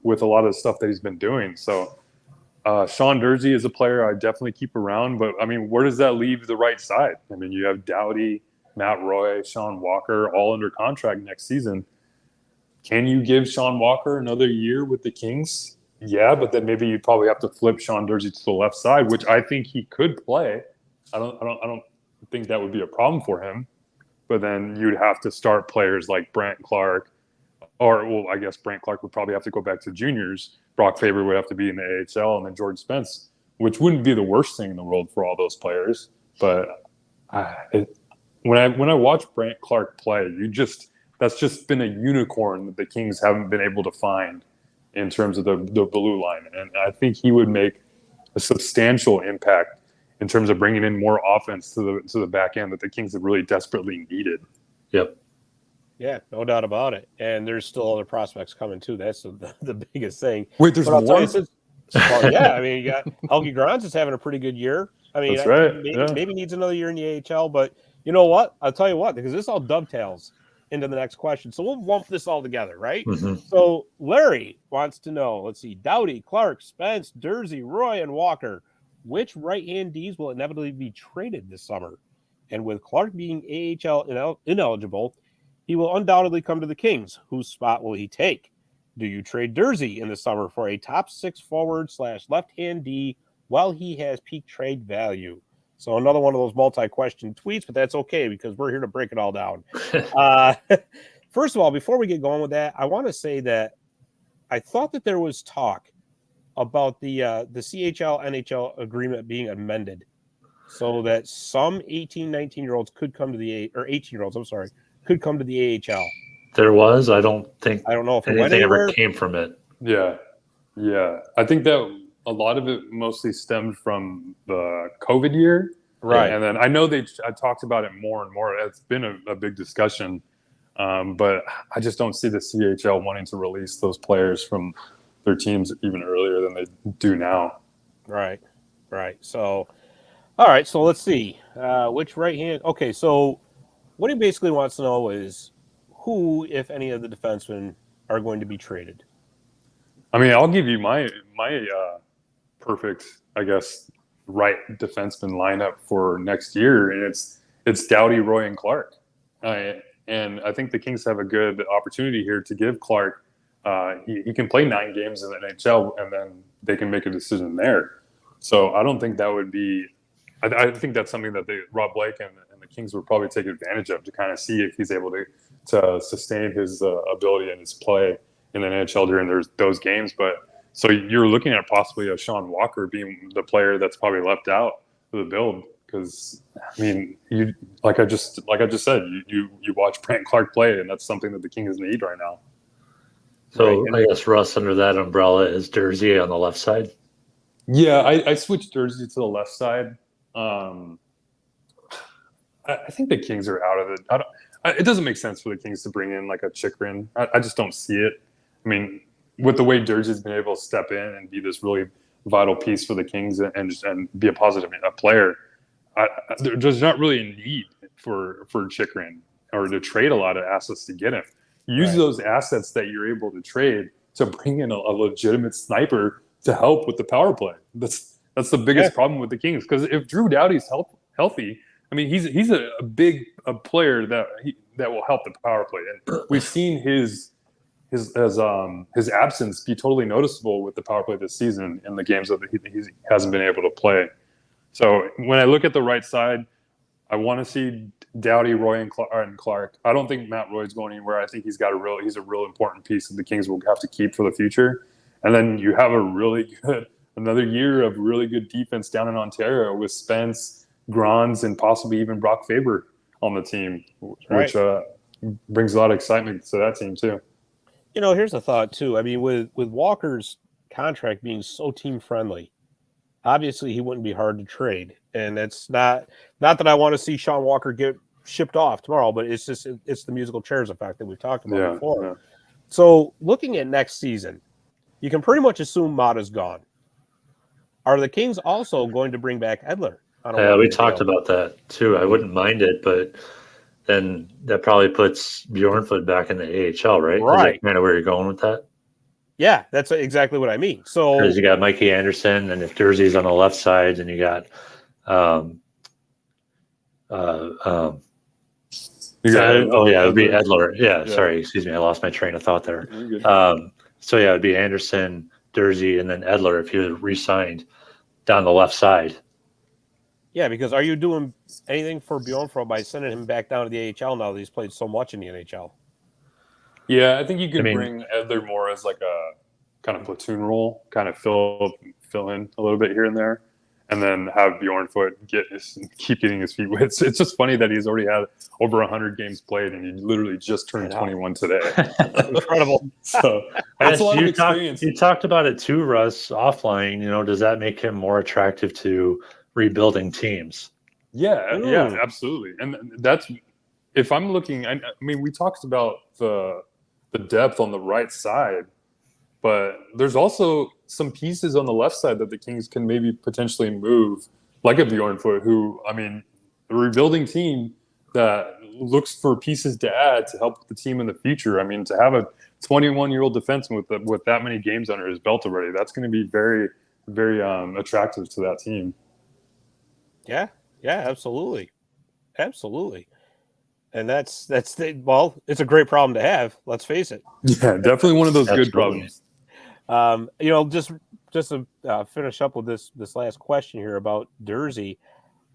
Speaker 3: with a lot of the stuff that he's been doing. So Sean Dursey is a player I definitely keep around, but I mean, where does that leave the right side? I mean, you have Doughty, Matt Roy, Sean Walker, all under contract next season. Can you give Sean Walker another year with the Kings? Yeah, but then maybe you'd probably have to flip Sean Dursey to the left side, which I think he could play. I don't think that would be a problem for him. But then you'd have to start players like Brant Clark, I guess Brant Clark would probably have to go back to juniors. Brock Faber would have to be in the AHL, and then Jordan Spence, which wouldn't be the worst thing in the world for all those players. But when I watch Brant Clark play, that's just been a unicorn that the Kings haven't been able to find in terms of the blue line. And I think he would make a substantial impact in terms of bringing in more offense to the back end that the Kings have really desperately needed.
Speaker 2: Yep.
Speaker 1: Yeah, no doubt about it. And there's still other prospects coming too. That's the biggest thing.
Speaker 3: Wait, there's more?
Speaker 1: Yeah, I mean, you got Helge Grans is having a pretty good year. I mean,
Speaker 3: that's right.
Speaker 1: Maybe needs another year in the AHL, but you know what? I'll tell you what, because this all dovetails into the next question. So we'll lump this all together, right? So Larry wants to know, let's see, Doughty, Clark, Spence, Dursey, Roy, and Walker, which right-hand Ds will inevitably be traded this summer? And with Clark being AHL ineligible, he will undoubtedly come to the Kings. Whose spot will he take? Do you trade Dursey in the summer for a top 6 forward / left-hand D while he has peak trade value? So another one of those multi-question tweets, but that's okay because we're here to break it all down. First of all, before we get going with that, I want to say that I thought that there was talk about the CHL NHL agreement being amended so that some 18, 19-year-olds could come to the 18-year-olds, could come to the AHL.
Speaker 2: There was. I don't know
Speaker 1: if
Speaker 2: anything ever came from it.
Speaker 3: Yeah. I think that a lot of it mostly stemmed from the COVID year.
Speaker 1: Right.
Speaker 3: And then I know I talked about it more and more. It's been a big discussion. But I just don't see the CHL wanting to release those players from their teams even earlier than they do now.
Speaker 1: Right. So, all right. So let's see. Which right hand? Okay. So what he basically wants to know is who, if any, of the defensemen are going to be traded.
Speaker 3: I mean, I'll give you my perfect, I guess, right defenseman lineup for next year, and it's Doughty, Roy, and Clark. And I think the Kings have a good opportunity here to give Clark. He can play 9 games in the NHL, and then they can make a decision there. So I don't think that would be. I think that's something that Rob Blake and the Kings would probably take advantage of to kind of see if he's able to sustain his ability and his play in the NHL during those games. But so you're looking at possibly a Sean Walker being the player that's probably left out of the build, because I mean, like I just said, you watch Brant Clark play, and that's something that the Kings need right now.
Speaker 2: So right. I guess Russ, under that umbrella, is Dursey on the left side.
Speaker 3: Yeah, I switched Dursey to the left side. I think the Kings are out of it. It doesn't make sense for the Kings to bring in like a Chychrun. I just don't see it. I mean, with the way Dursey's been able to step in and be this really vital piece for the Kings and be a positive player, there's not really a need for Chychrun or to trade a lot of assets to get him. Use those assets that you're able to trade to bring in a legitimate sniper to help with the power play. That's the biggest problem with the Kings, because if Drew Doughty's healthy, I mean, he's a big player that will help the power play, and we've seen his absence be totally noticeable with the power play this season in the games that he hasn't been able to play. So when I look at the right side, I want to see Doughty, Roy, and Clark. I don't think Matt Roy's going anywhere. I think he's a real important piece that the Kings will have to keep for the future. And then you have another year of really good defense down in Ontario with Spence, Grons, and possibly even Brock Faber on the team, which brings a lot of excitement to that team too.
Speaker 1: You know, here's a thought too. I mean, with Walker's contract being so team friendly, obviously he wouldn't be hard to trade. And it's not that I want to see Sean Walker get shipped off tomorrow, but it's the musical chairs effect that we've talked about before. Yeah. So looking at next season, you can pretty much assume Mata's gone. Are the Kings also going to bring back Edler?
Speaker 2: Yeah, we talked about that too. I wouldn't mind it, but then that probably puts Bjornfot back in the AHL, right?
Speaker 1: Right.
Speaker 2: Is that kind of where you're going with that?
Speaker 1: Yeah, that's exactly what I mean. So
Speaker 2: because you got Mikey Anderson, and if Dursey's on the left side, then you got it would be Edler. Yeah, sorry, excuse me, I lost my train of thought there. So yeah, it'd be Anderson, Dursey, and then Edler if he was re-signed down the left side.
Speaker 1: Yeah, because are you doing anything for Bjornfot by sending him back down to the AHL now that he's played so much in the NHL?
Speaker 3: Yeah, I think you could bring Edler more as like a kind of platoon role, kind of fill in a little bit here and there, and then have Bjornfot keep getting his feet wet. It's just funny that he's already had over 100 games played, and he literally just turned 21 today.
Speaker 1: Incredible.
Speaker 3: So that's a lot of experience.
Speaker 2: You talked about it too, Russ, offline. You know, does that make him more attractive to rebuilding teams?
Speaker 3: Yeah, absolutely. And that's, if I'm looking, I mean, we talked about the depth on the right side, but there's also some pieces on the left side that the Kings can maybe potentially move, like a Bjornfot, who, I mean, a rebuilding team that looks for pieces to add to help the team in the future. I mean, to have a 21-year-old defenseman with that many games under his belt already, that's going to be very, very attractive to that team.
Speaker 1: Yeah, absolutely. And it's a great problem to have. Let's face it.
Speaker 3: Yeah, definitely one of those good problems.
Speaker 1: Just to finish up with this last question here about Dursey.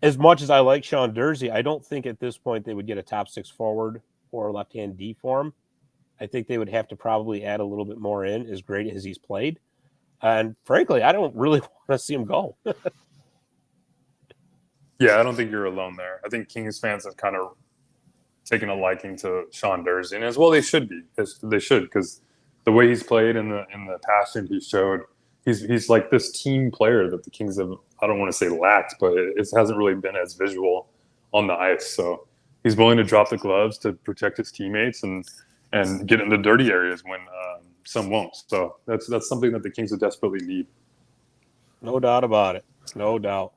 Speaker 1: As much as I like Sean Dursey, I don't think at this point they would get a top 6 forward or left-hand D for him. I think they would have to probably add a little bit more in, as great as he's played. And frankly, I don't really want to see him go.
Speaker 3: Yeah, I don't think you're alone there. I think Kings fans have kind of taken a liking to Sean Dursey, and as well they should be. They should, because the way he's played and the passion he showed, he's like this team player that the Kings have, I don't want to say lacked, but it hasn't really been as visual on the ice. So he's willing to drop the gloves to protect his teammates and get into dirty areas when some won't. So that's something that the Kings would desperately need.
Speaker 1: No doubt about it. No doubt.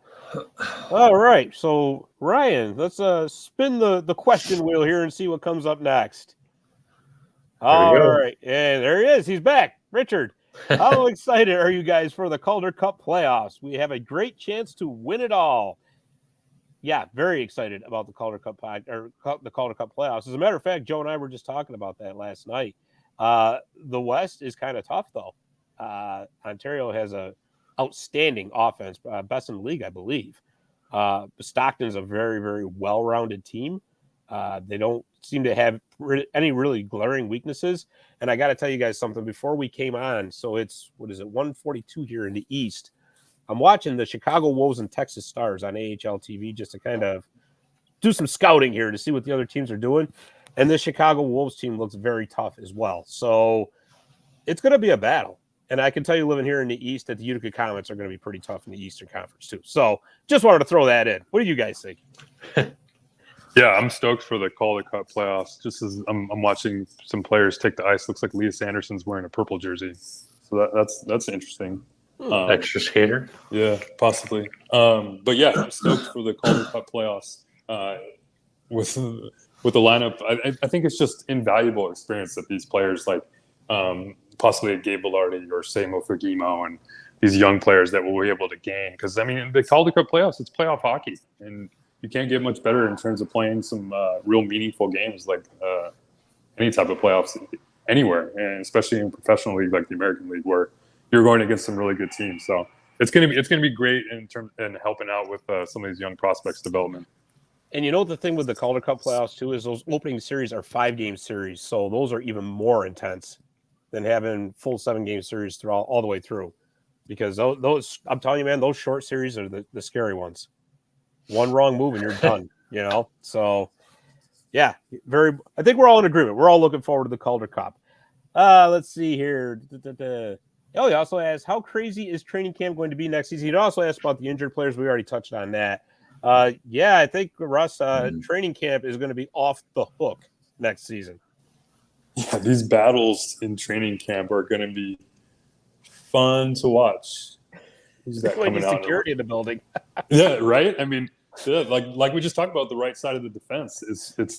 Speaker 1: All right, so Ryan, let's spin the question wheel here and see what comes up next. All right, and there he is. He's back, Richard. How excited are you guys for the Calder Cup playoffs? We have a great chance to win it all. Yeah, very excited about the Calder Cup the Calder Cup playoffs. As a matter of fact, Joe and I were just talking about that last night. The West is kind of tough, though. Ontario has a outstanding offense, best in the league, I believe. Stockton's a very, very well-rounded team. They don't seem to have any really glaring weaknesses. And I got to tell you guys something before we came on. So it's, 142 here in the East. I'm watching the Chicago Wolves and Texas Stars on AHL TV just to kind of do some scouting here to see what the other teams are doing. And the Chicago Wolves team looks very tough as well. So it's going to be a battle. And I can tell you living here in the East that the Utica Comets are going to be pretty tough in the Eastern Conference too. So just wanted to throw that in. What do you guys think?
Speaker 3: Yeah, I'm stoked for the Calder Cup playoffs. Just as I'm watching some players take the ice. Looks like Elias Anderson's wearing a purple jersey. So that's interesting.
Speaker 2: Extra skater?
Speaker 3: Yeah, possibly. But yeah, I'm stoked for the Calder Cup playoffs. With the lineup, I think it's just invaluable experience that these players like possibly a Gabe Velarde or Samo Fugimo and these young players that we'll be able to gain. Because, I mean, the Calder Cup playoffs, it's playoff hockey. And you can't get much better in terms of playing some real meaningful games like any type of playoffs anywhere, and especially in a professional league like the American League where you're going against some really good teams. So it's gonna be great in terms and helping out with some of these young prospects' development.
Speaker 1: And you know the thing with the Calder Cup playoffs too is those opening series are 5-game series, so those are even more intense than having full 7-game series throughout all the way through. Because those I'm telling you, man, those short series are the scary ones. One wrong move and you're done. So yeah, I think we're all in agreement. We're all looking forward to the Calder Cup. Let's see here. Oh, he also asked, how crazy is training camp going to be next season? He also asked about the injured players. We already touched on that. Yeah, I think, Russ, training camp is going to be off the hook next season.
Speaker 3: Yeah, these battles in training camp are going to be fun to watch. Who's that coming out?
Speaker 1: Security in the building.
Speaker 3: Yeah, right? I mean, yeah, like we just talked about, the right side of the defense.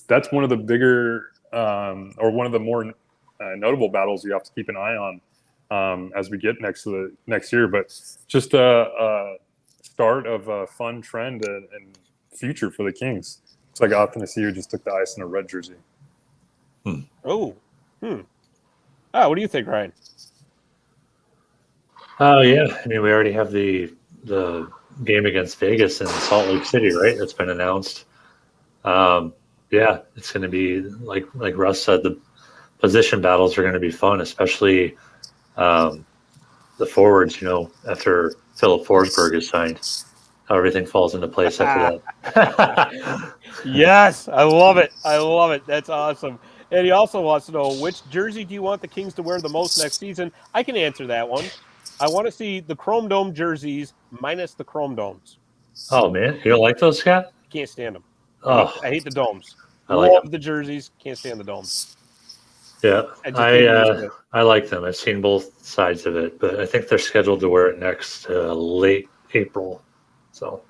Speaker 3: That's one of the bigger or one of the more notable battles you have to keep an eye on as we get next year. But just a start of a fun trend and future for the Kings. It's like Athanasiou just took the ice in a red jersey.
Speaker 1: What do you think, Ryan?
Speaker 2: Oh, yeah. I mean, we already have the game against Vegas in Salt Lake City, right? That's been announced. Yeah, it's going to be, like Russ said, the position battles are going to be fun, especially the forwards, after Philip Forsberg is signed, how everything falls into place after that.
Speaker 1: Yes, I love it. That's awesome. And he also wants to know, which jersey do you want the Kings to wear the most next season? I can answer that one. I want to see the Chrome Dome jerseys minus the Chrome Domes.
Speaker 2: Oh, man. You don't like those, Scott?
Speaker 1: Can't stand them.
Speaker 2: Oh,
Speaker 1: I hate the domes.
Speaker 2: I like
Speaker 1: Love
Speaker 2: them.
Speaker 1: the jerseys. Can't stand the domes.
Speaker 2: Yeah, I like them. I've seen both sides of it, but I think they're scheduled to wear it next late April. So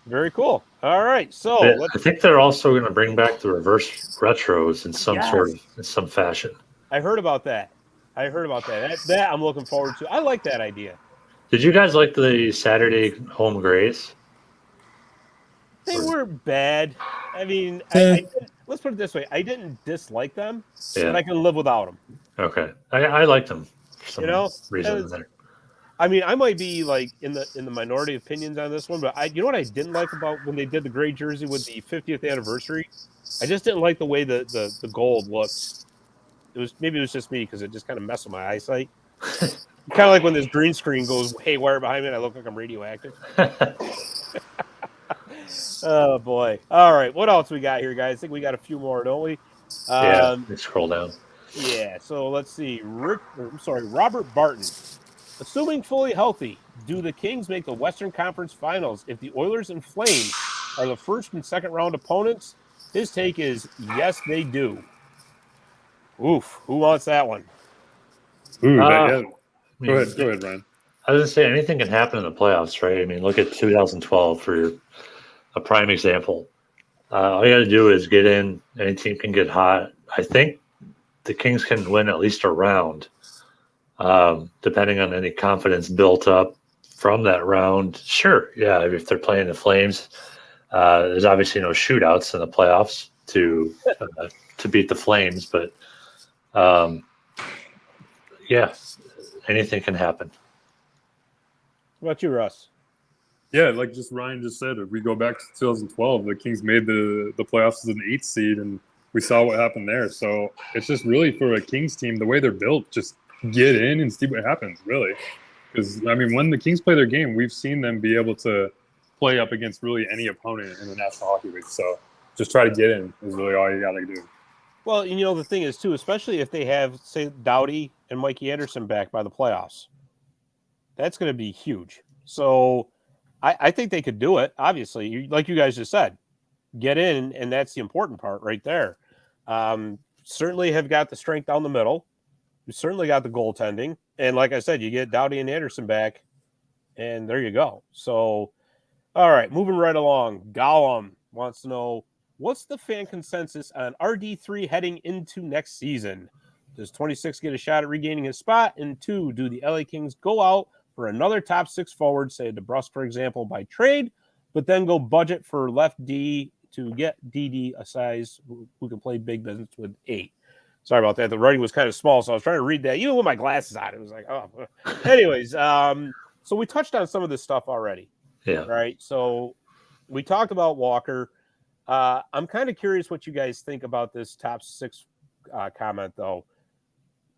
Speaker 1: very cool. All right, so
Speaker 2: I think they're also going to bring back the reverse retros in some fashion.
Speaker 1: I heard about that. That I'm looking forward to. I like that idea.
Speaker 2: Did you guys like the Saturday home grays?
Speaker 1: They weren't bad. I mean, let's put it this way: I didn't dislike them, but I can live without them.
Speaker 2: Okay, I liked them for some reason there.
Speaker 1: I mean, I might be like in the minority opinions on this one, but you know what I didn't like about when they did the gray jersey with the 50th anniversary? I just didn't like the way the gold looked. Maybe it was just me because it just kind of messed with my eyesight. Kind of like when this green screen goes haywire behind me and I look like I'm radioactive. Oh boy! All right, what else we got here, guys? I think we got a few more, don't we?
Speaker 2: Let's scroll down.
Speaker 1: Yeah. So let's see. Robert Barton. Assuming fully healthy, do the Kings make the Western Conference Finals if the Oilers and Flames are the first and second round opponents? His take is yes, they do. Oof. Who wants that one?
Speaker 3: Ooh, Go ahead, Ryan.
Speaker 2: I was going to say anything can happen in the playoffs, right? I mean, look at 2012 for a prime example. All you got to do is get in. Any team can get hot. I think the Kings can win at least a round. Depending on any confidence built up from that round, sure, yeah. If they're playing the Flames, there's obviously no shootouts in the playoffs to beat the Flames, but yeah, anything can happen.
Speaker 1: What about you, Russ?
Speaker 3: Yeah, like just Ryan just said, if we go back to 2012, the Kings made the playoffs as an 8th seed, and we saw what happened there. So it's just really for a Kings team, the way they're built, just get in and see what happens, really. Because, I mean, when the Kings play their game, we've seen them be able to play up against really any opponent in the National Hockey League. So just try to get in is really all you got to do.
Speaker 1: Well, you know, the thing is, too, especially if they have, say, Doughty and Mikey Anderson back by the playoffs, that's going to be huge. So I think they could do it, obviously. Like you guys just said, get in, and that's the important part right there. Certainly have got the strength down the middle. You certainly got the goaltending. And like I said, you get Doughty and Anderson back, and there you go. So, all right, moving right along. Gollum wants to know, what's the fan consensus on RD3 heading into next season? Does 26 get a shot at regaining his spot? And 2, do the LA Kings go out for another top 6 forward, say DeBrusque, for example, by trade, but then go budget for left D to get DD a size who can play big business with 8? Sorry about that. The writing was kind of small, so I was trying to read that. Even with my glasses on, it was like, oh. Anyways, so we touched on some of this stuff already.
Speaker 2: Yeah.
Speaker 1: Right. So we talked about Walker. I'm kind of curious what you guys think about this top 6 comment, though.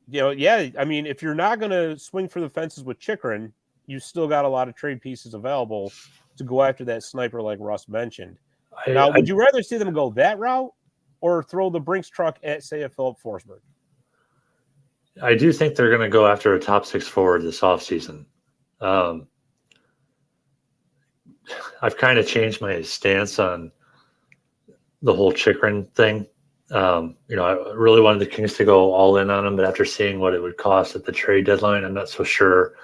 Speaker 1: You know, yeah, I mean, if you're not going to swing for the fences with Chychrun, you still got a lot of trade pieces available to go after that sniper like Russ mentioned. Now, would you rather see them go that route or throw the Brinks truck at, say, a Philip Forsberg?
Speaker 2: I do think they're going to go after a top 6 forward this offseason. I've kind of changed my stance on the whole Chychrun thing. You know, I really wanted the Kings to go all in on him, but after seeing what it would cost at the trade deadline, I'm not so sure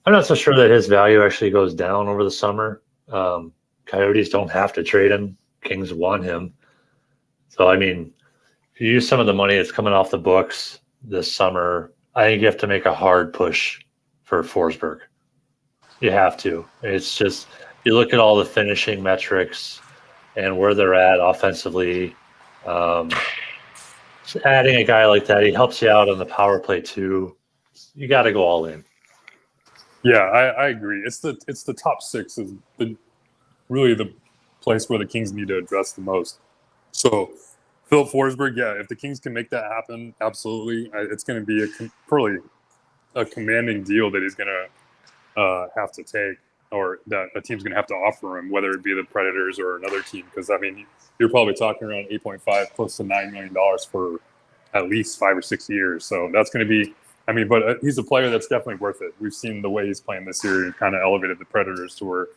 Speaker 2: that his value actually goes down over the summer. Coyotes don't have to trade him. Kings want him. So, I mean, if you use some of the money that's coming off the books this summer, I think you have to make a hard push for Forsberg. You have to. It's just, you look at all the finishing metrics and where they're at offensively. Adding a guy like that, he helps you out on the power play too. You got to go all in.
Speaker 3: Yeah, I agree. It's the top 6 is really the place where the Kings need to address the most. So Philip Forsberg, yeah, if the Kings can make that happen, absolutely. It's going to be probably a commanding deal that he's going to have to take, or that a team's going to have to offer him, whether it be the Predators or another team. Because, I mean, you're probably talking around 8.5, close to $9 million for at least 5 or 6 years. So that's going to be, I mean, but he's a player that's definitely worth it. We've seen the way he's playing this year and kind of elevated the Predators to where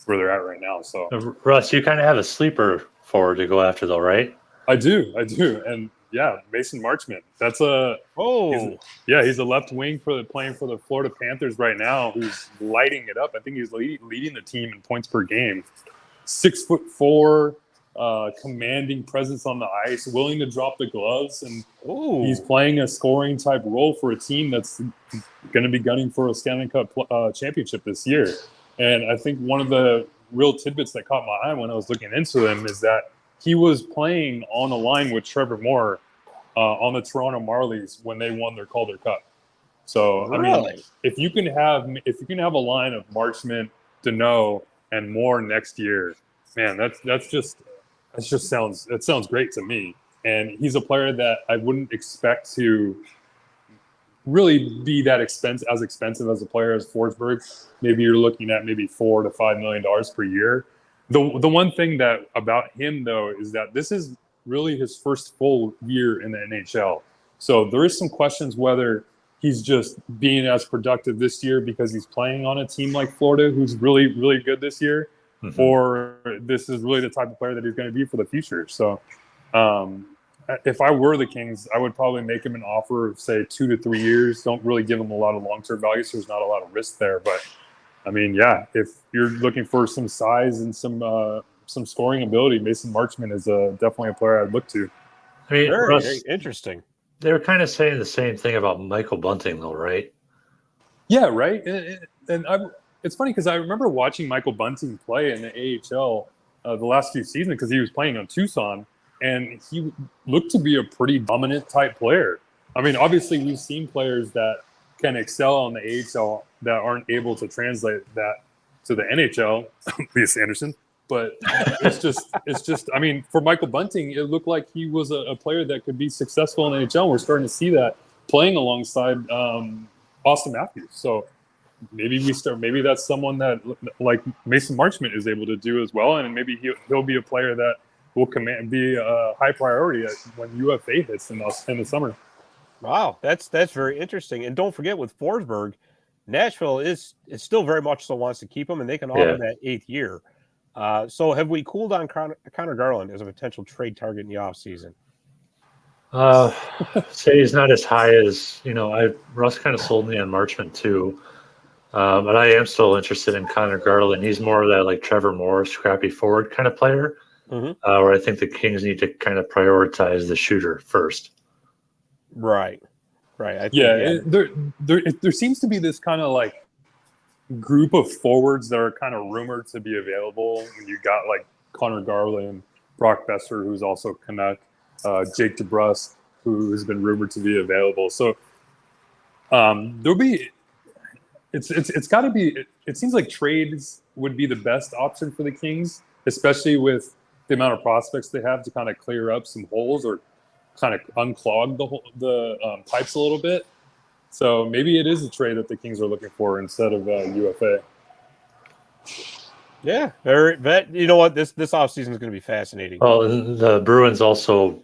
Speaker 3: they're at right now. So,
Speaker 2: Russ, you kind of have a sleeper forward to go after, though, right?
Speaker 3: I do. And yeah, Mason Marchment. That's he's a left wing playing for the Florida Panthers right now, who's lighting it up. I think he's leading the team in points per game. 6'4", commanding presence on the ice, willing to drop the gloves, and he's playing a scoring type role for a team that's going to be gunning for a Stanley Cup championship this year. And I think one of the real tidbits that caught my eye when I was looking into him is that he was playing on a line with Trevor Moore on the Toronto Marlies when they won their Calder Cup. So really? I mean, if you can have a line of Marchment, Deneau, and Moore next year, man, that sounds great to me. And he's a player that I wouldn't expect to really be that expensive as a player as Forsberg. Maybe you're looking at maybe $4 to $5 million per year. The one thing that about him though is that this is really his first full year in the NHL. So there is some questions whether he's just being as productive this year because he's playing on a team like Florida, who's really, really good this year, or this is really the type of player that he's going to be for the future. So if I were the Kings, I would probably make him an offer of, say, 2 to 3 years. Don't really give him a lot of long-term value, so there's not a lot of risk there. But, I mean, yeah, if you're looking for some size and some scoring ability, Mason Marchment is definitely a player I'd look to.
Speaker 2: I mean,
Speaker 1: very interesting.
Speaker 2: They were kind of saying the same thing about Michael Bunting, though, right?
Speaker 3: Yeah, right. It's funny because I remember watching Michael Bunting play in the AHL the last few seasons because he was playing on Tucson, and he looked to be a pretty dominant type player. I mean, obviously, we've seen players that can excel on the AHL that aren't able to translate that to the NHL. Lisa Anderson. But it's just. I mean, for Michael Bunting, it looked like he was a player that could be successful in the NHL. We're starting to see that playing alongside Austin Matthews. So maybe maybe that's someone that like Mason Marchment is able to do as well, and maybe he'll be a player that will be a high priority when UFA hits in the summer.
Speaker 1: Wow, that's very interesting. And don't forget, with Forsberg, Nashville is still very much so wants to keep him, and they can offer that 8th year. So have we cooled on Connor Garland as a potential trade target in the offseason?
Speaker 2: Say he's not as high as, Russ kind of sold me on Marchment too. But I am still interested in Connor Garland. He's more of that like Trevor Moore, scrappy forward kind of player, where I think the Kings need to kind of prioritize the shooter first.
Speaker 1: Right. I think,
Speaker 3: there seems to be this kind of like group of forwards that are kind of rumored to be available. You got like Connor Garland, Brock Besser, who's also Canuck, Jake DeBrusk, who has been rumored to be available. So there'll be. It's got to be. It seems like trades would be the best option for the Kings, especially with the amount of prospects they have to kind of clear up some holes or kind of unclog the pipes a little bit. So maybe it is a trade that the Kings are looking for instead of UFA.
Speaker 1: Yeah, you know what? This offseason is going to be fascinating.
Speaker 2: Well, the Bruins also,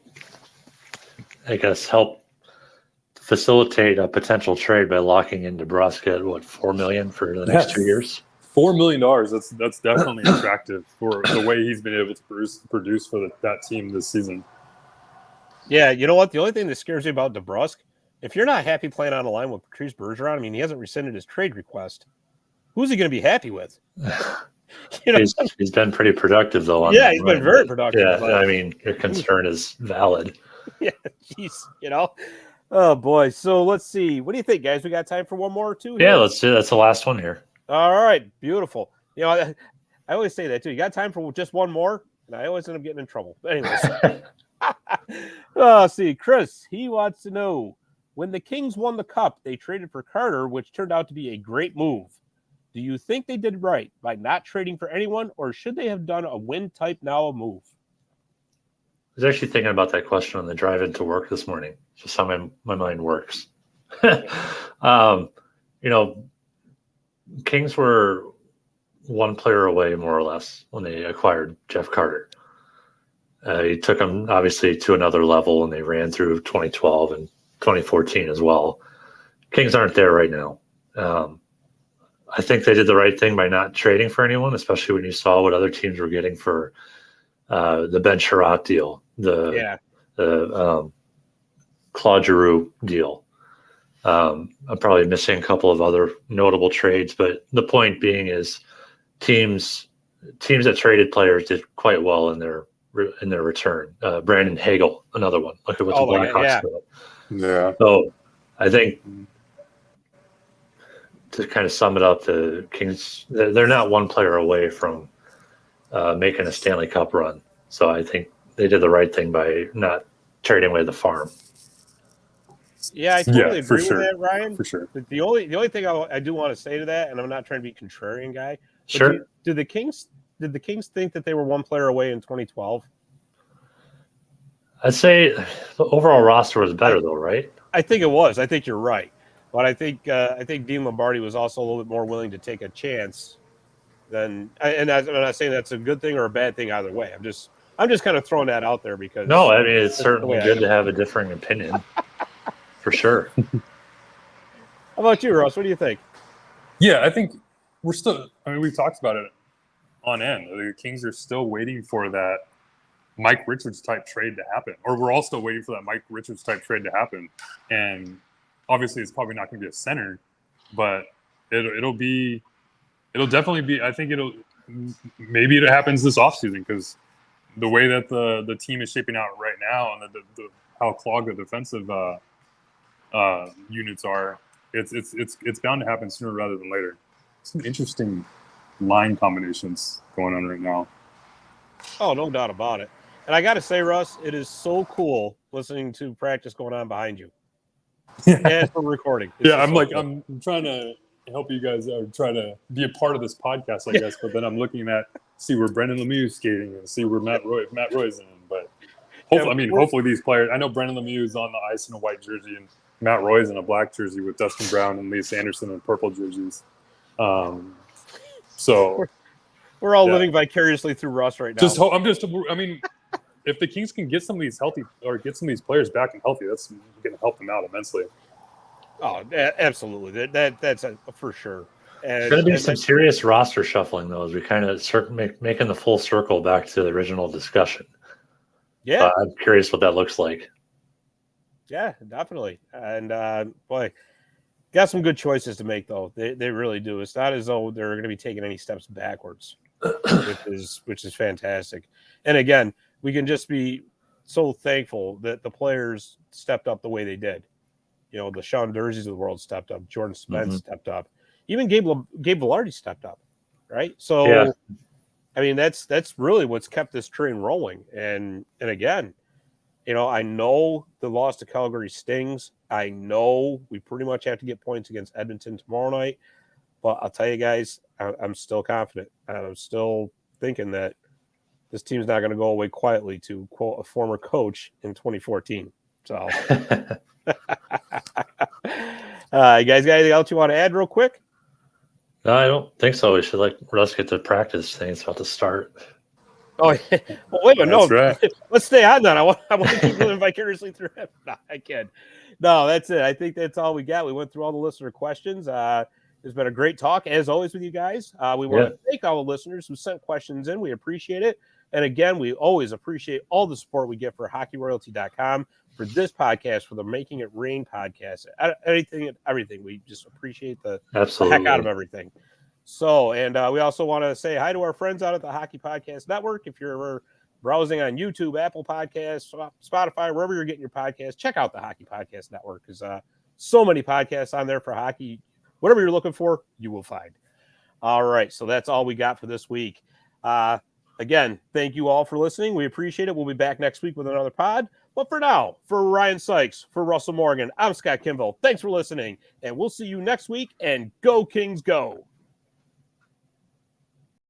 Speaker 2: I guess, help facilitate a potential trade by locking in DeBrusk at $4 million for the next 2 years.
Speaker 3: $4 million. That's definitely attractive for the way he's been able to produce for that team this season.
Speaker 1: Yeah, you know what? The only thing that scares me about DeBrusk, if you're not happy playing on the line with Patrice Bergeron, I mean, he hasn't rescinded his trade request. Who's he going to be happy with?
Speaker 2: He's been pretty productive though.
Speaker 1: He's been very productive.
Speaker 2: Yeah, I mean, your concern is valid.
Speaker 1: Yeah, jeez, Oh boy. So let's see. What do you think, guys? We got time for one more or two?
Speaker 2: Yeah, let's do. That's the last one here.
Speaker 1: All right, beautiful. I always say that too. You got time for just one more, and I always end up getting in trouble. But anyways, see, Chris. He wants to know, when the Kings won the Cup, they traded for Carter, which turned out to be a great move. Do you think they did right by not trading for anyone, or should they have done a win type now move?
Speaker 2: I was actually thinking about that question on the drive into work this morning. Just how my mind works. Kings were one player away, more or less, when they acquired Jeff Carter. He took them, obviously, to another level, and they ran through 2012 and 2014 as well. Kings aren't there right now. I think they did the right thing by not trading for anyone, especially when you saw what other teams were getting for the Ben Sherratt deal, the Claude Giroux deal. I'm probably missing a couple of other notable trades, but the point being is teams that traded players did quite well in their return. Brandon Hagel, another one. Look at what the Blackhawks did.
Speaker 3: Yeah.
Speaker 2: So I think, to kind of sum it up, the Kings, they're not one player away from making a Stanley Cup run. So I think they did the right thing by not trading away the farm.
Speaker 1: Yeah, I totally agree with that, Ryan.
Speaker 3: For sure.
Speaker 1: But the only thing I do want to say to that, and I'm not trying to be contrarian guy.
Speaker 2: Sure.
Speaker 1: Did the Kings think that they were one player away in 2012?
Speaker 2: I'd say the overall roster was better, though, right?
Speaker 1: I think it was. I think you're right. But I think Dean Lombardi was also a little bit more willing to take a chance than. And I'm not saying that's a good thing or a bad thing either way. I'm just kind of throwing that out there because.
Speaker 2: No, I mean it's certainly good to have a differing opinion, for sure.
Speaker 1: How about you, Russ? What do you think?
Speaker 3: Yeah, I think we're still. I mean, we've talked about it on end. The Kings are still waiting for that Mike Richards type trade to happen, or we're all still waiting for that Mike Richards type trade to happen, and. Obviously, it's probably not going to be a center, but it'll definitely be. I think maybe it happens this offseason because the way that the team is shaping out right now and how clogged the defensive units are, it's bound to happen sooner rather than later. Some interesting line combinations going on right now.
Speaker 1: Oh, no doubt about it. And I got to say, Russ, it is so cool listening to practice going on behind you as we're recording. It's
Speaker 3: I'm
Speaker 1: so
Speaker 3: like,
Speaker 1: cool.
Speaker 3: I'm trying to help you guys, or try to be a part of this podcast, I guess. But then I'm looking at see where Brendan Lemieux's skating and see where Matt Roy's in. But hopefully these players. I know Brendan Lemieux is on the ice in a white jersey, and Matt Roy's in a black jersey with Dustin Brown and Lisa Anderson in purple jerseys. So
Speaker 1: we're all living vicariously through Russ right now.
Speaker 3: I mean, if the Kings can get some of these healthy, or get some of these players back and healthy, that's going to help them out immensely.
Speaker 1: Oh, absolutely. That's for sure.
Speaker 2: There's going to be some serious roster shuffling, though, as we kind of making the full circle back to the original discussion.
Speaker 1: Yeah.
Speaker 2: I'm curious what that looks like.
Speaker 1: Yeah, definitely. And boy, got some good choices to make, though. They really do. It's not as though they're going to be taking any steps backwards, which is fantastic. And again, we can just be so thankful that the players stepped up the way they did. You know, the Sean Durzees of the world stepped up. Jordan Spence stepped up. Even Gabe Velarde stepped up, right? So, yeah. I mean, that's really what's kept this train rolling. And again, you know, I know the loss to Calgary stings. I know we pretty much have to get points against Edmonton tomorrow night. But I'll tell you guys, I'm still confident. I'm still thinking that this team's not going to go away quietly, to quote a former coach in 2014. So, you guys got anything else you want to add real quick?
Speaker 2: No, I don't think so. We should let Russ get to practice. Things about to start.
Speaker 1: Oh, well, wait a minute. No,
Speaker 3: right.
Speaker 1: Let's stay on that. I want to keep living vicariously through him. No, I can't. No, that's it. I think that's all we got. We went through all the listener questions. It's been a great talk, as always, with you guys. We want to thank all the listeners who sent questions in. We appreciate it. And again, we always appreciate all the support we get for hockeyroyalty.com, for this podcast, for the Making It Rain podcast, everything. We just appreciate the heck out of everything. So, and we also want to say hi to our friends out at the Hockey Podcast Network. If you're ever browsing on YouTube, Apple Podcasts, Spotify, wherever you're getting your podcasts, check out the Hockey Podcast Network, because so many podcasts on there for hockey. Whatever you're looking for, you will find. All right, so that's all we got for this week. Again, thank you all for listening. We appreciate it. We'll be back next week with another pod. But for now, for Ryan Sykes, for Russell Morgan, I'm Scott Kimball. Thanks for listening, and we'll see you next week, and go Kings go.